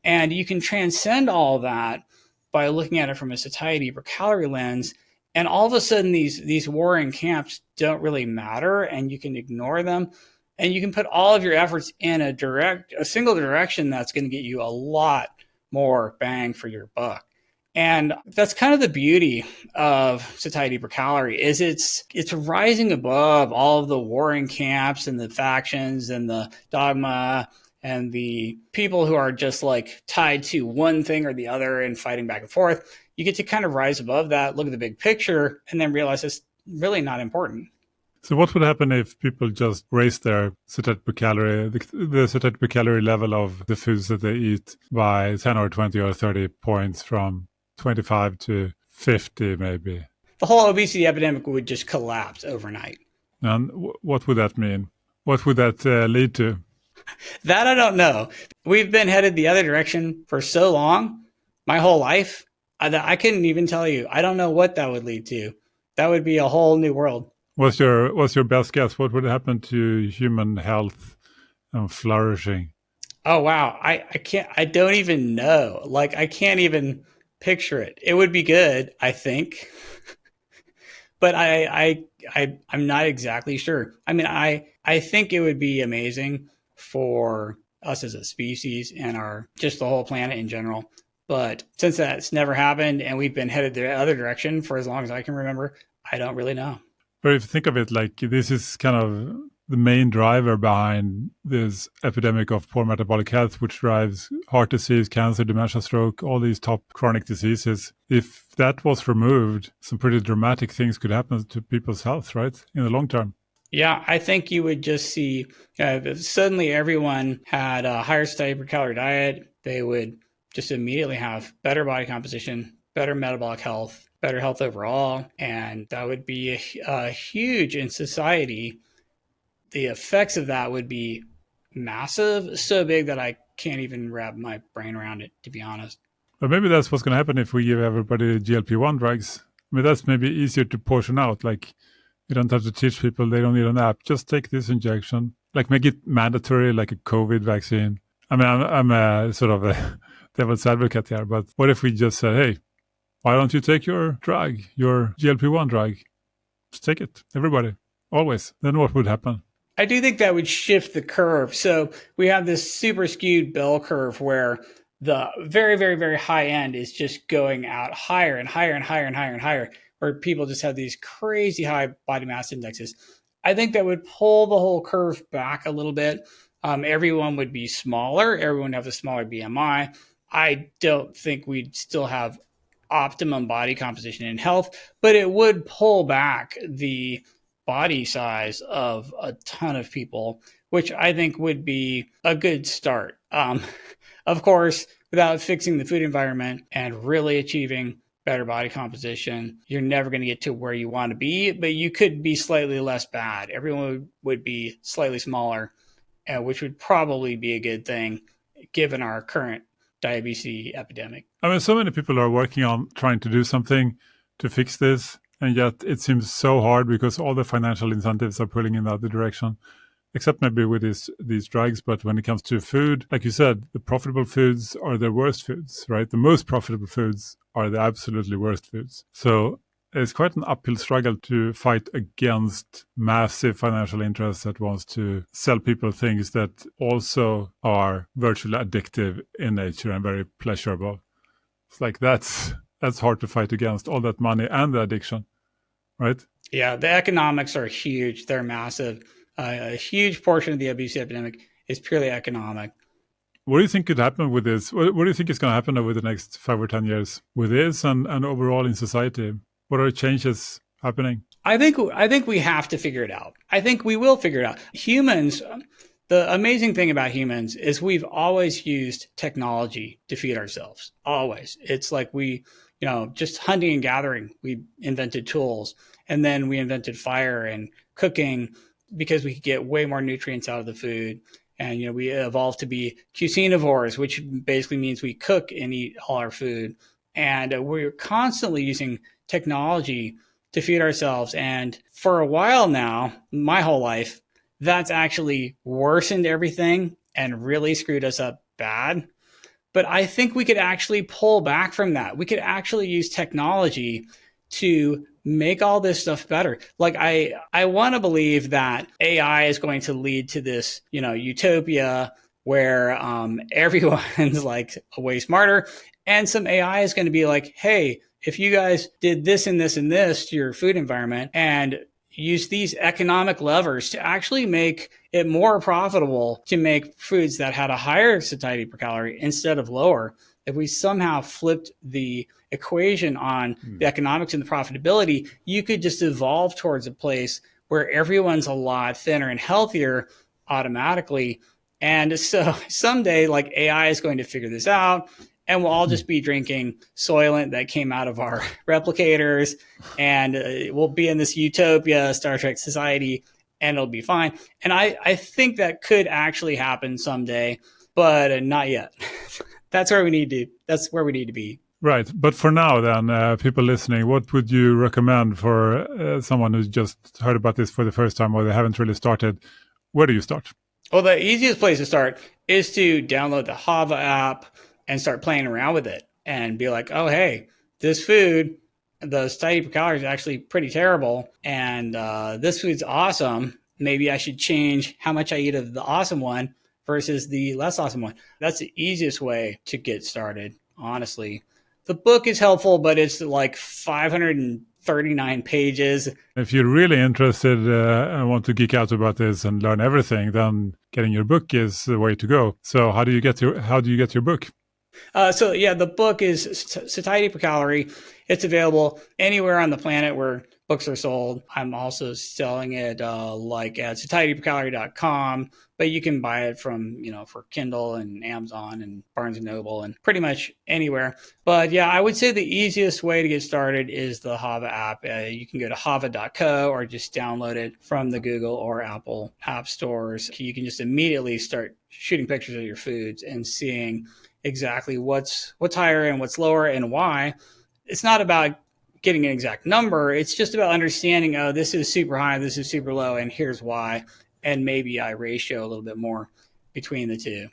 [SPEAKER 1] And you can transcend all that by looking at it from a satiety per calorie lens. And all of a sudden, these warring camps don't really matter, and you can ignore them. And you can put all of your efforts in a single direction that's going to get you a lot more bang for your buck. And that's kind of the beauty of satiety per calorie is it's rising above all of the warring camps and the factions and the dogma and the people who are just like tied to one thing or the other and fighting back and forth. You get to kind of rise above that, look at the big picture, and then realize it's really not important.
[SPEAKER 2] So what would happen if people just raise their satiety per calorie, the satiety per calorie level of the foods that they eat by 10 or 20 or 30 points from 25 to 50 maybe?
[SPEAKER 1] The whole obesity epidemic would just collapse overnight.
[SPEAKER 2] And what would that mean? What would that lead to?
[SPEAKER 1] That I don't know. We've been headed the other direction for so long, my whole life, that I couldn't even tell you. I don't know what that would lead to. That would be a whole new world.
[SPEAKER 2] What's your best guess? What would happen to human health and flourishing?
[SPEAKER 1] Oh, wow. I don't even know. Like, I can't even picture it. It would be good, I think. But I'm not exactly sure. I mean, I think it would be amazing for us as a species and just the whole planet in general. But since that's never happened and we've been headed the other direction for as long as I can remember, I don't really know.
[SPEAKER 2] But if you think of it, like this is kind of the main driver behind this epidemic of poor metabolic health, which drives heart disease, cancer, dementia, stroke, all these top chronic diseases. If that was removed, some pretty dramatic things could happen to people's health, right? In the long term.
[SPEAKER 1] Yeah, I think you would just see if suddenly everyone had a higher satiety per calorie diet, they would just immediately have better body composition, better metabolic health, better health overall. And that would be a huge in society. The effects of that would be massive, so big that I can't even wrap my brain around it, to be honest.
[SPEAKER 2] But maybe that's what's going to happen if we give everybody GLP-1 drugs. I mean, that's maybe easier to portion out. Like, you don't have to teach people, they don't need an app. Just take this injection. Like, make it mandatory, like a COVID vaccine. I mean, I'm a sort of a devil's advocate here, but what if we just said, hey, why don't you take your drug, your GLP-1 drug? Just take it, everybody, always. Then what would happen?
[SPEAKER 1] I do think that would shift the curve. So we have this super skewed bell curve where the very, very, very high end is just going out higher and higher and higher and higher and higher, where people just have these crazy high body mass indexes. I think that would pull the whole curve back a little bit. Everyone would be smaller. Everyone would have a smaller BMI. I don't think we'd still have optimum body composition and health, but it would pull back the body size of a ton of people, which I think would be a good start. Of course, without fixing the food environment and really achieving better body composition, you're never going to get to where you want to be, but you could be slightly less bad. Everyone would be slightly smaller, which would probably be a good thing given our current diabetes epidemic.
[SPEAKER 2] I mean, so many people are working on trying to do something to fix this, and yet it seems so hard because all the financial incentives are pulling in the other direction, except maybe with these drugs. But when it comes to food, like you said, the profitable foods are the worst foods, right? The most profitable foods are the absolutely worst foods. So it's quite an uphill struggle to fight against massive financial interests that wants to sell people things that also are virtually addictive in nature and very pleasurable. It's like that's hard to fight against, all that money and the addiction, right?
[SPEAKER 1] Yeah, the economics are huge. They're massive. A huge portion of the obesity epidemic is purely economic.
[SPEAKER 2] What do you think could happen with this? What do you think is going to happen over the next 5 or 10 years with this and overall in society? What are changes happening?
[SPEAKER 1] I think we have to figure it out. I think we will figure it out. Humans, the amazing thing about humans is we've always used technology to feed ourselves. Always. It's like we, just hunting and gathering, we invented tools, and then we invented fire and cooking because we could get way more nutrients out of the food. And, we evolved to be cuisinivores, which basically means we cook and eat all our food. And we're constantly using technology to feed ourselves. And for a while now, my whole life, that's actually worsened everything and really screwed us up bad. But I think we could actually pull back from that. We could actually use technology to make all this stuff better. Like I want to believe that AI is going to lead to this, utopia where everyone's like way smarter, and some AI is going to be like, hey, if you guys did this and this and this to your food environment and use these economic levers to actually make it more profitable to make foods that had a higher satiety per calorie instead of lower, if we somehow flipped the equation on the economics and the profitability, you could just evolve towards a place where everyone's a lot thinner and healthier automatically. And so someday, like, AI is going to figure this out, and we'll all just be drinking Soylent that came out of our replicators, and we'll be in this utopia, Star Trek society, and it'll be fine. And I think that could actually happen someday, but not yet. That's where we need to be.
[SPEAKER 2] Right. But for now, then, people listening, what would you recommend for someone who's just heard about this for the first time or they haven't really started? Where do you start?
[SPEAKER 1] Well, the easiest place to start is to download the Hava app and start playing around with it and be like, oh, hey, this food, the satiety per calorie is actually pretty terrible. And this food's awesome. Maybe I should change how much I eat of the awesome one versus the less awesome one. That's the easiest way to get started, honestly. The book is helpful, but it's like 550 39 pages.
[SPEAKER 2] If you're really interested and want to geek out about this and learn everything, then getting your book is the way to go. So how do you get your book?
[SPEAKER 1] The book is Satiety Per Calorie. It's available anywhere on the planet where books are sold. I'm also selling it like at satietypercalorie.com, but you can buy it from, for Kindle and Amazon and Barnes & Noble and pretty much anywhere. But yeah, I would say the easiest way to get started is the Hava app. You can go to hava.co or just download it from the Google or Apple app stores. You can just immediately start shooting pictures of your foods and seeing exactly what's higher and what's lower and why. It's not about getting an exact number. It's just about understanding, this is super high, this is super low, and here's why. And maybe I ratio a little bit more between the two.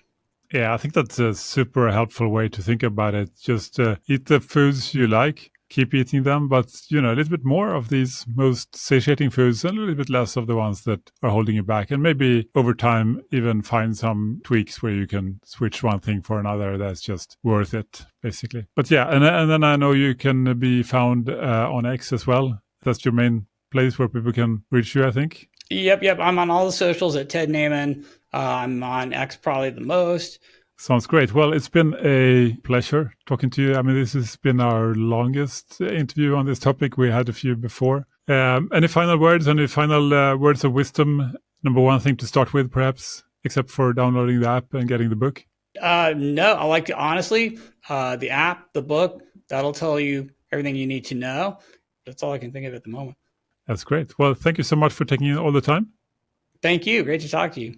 [SPEAKER 2] Yeah, I think that's a super helpful way to think about it. Just eat the foods you like, keep eating them, but, a little bit more of these most satiating foods and a little bit less of the ones that are holding you back. And maybe over time, even find some tweaks where you can switch one thing for another that's just worth it, basically. But yeah, and then I know you can be found on X as well. That's your main place where people can reach you, I think.
[SPEAKER 1] Yep. I'm on all the socials at Ted Naiman. I'm on X probably the most.
[SPEAKER 2] Sounds great. Well, it's been a pleasure talking to you. I mean, this has been our longest interview on this topic. We had a few before. Any final words? Any final words of wisdom? Number one thing to start with, perhaps, except for downloading the app and getting the book?
[SPEAKER 1] No, I like to, honestly, the app, the book, that'll tell you everything you need to know. That's all I can think of at the moment.
[SPEAKER 2] That's great. Well, thank you so much for taking all the time.
[SPEAKER 1] Thank you. Great to talk to you.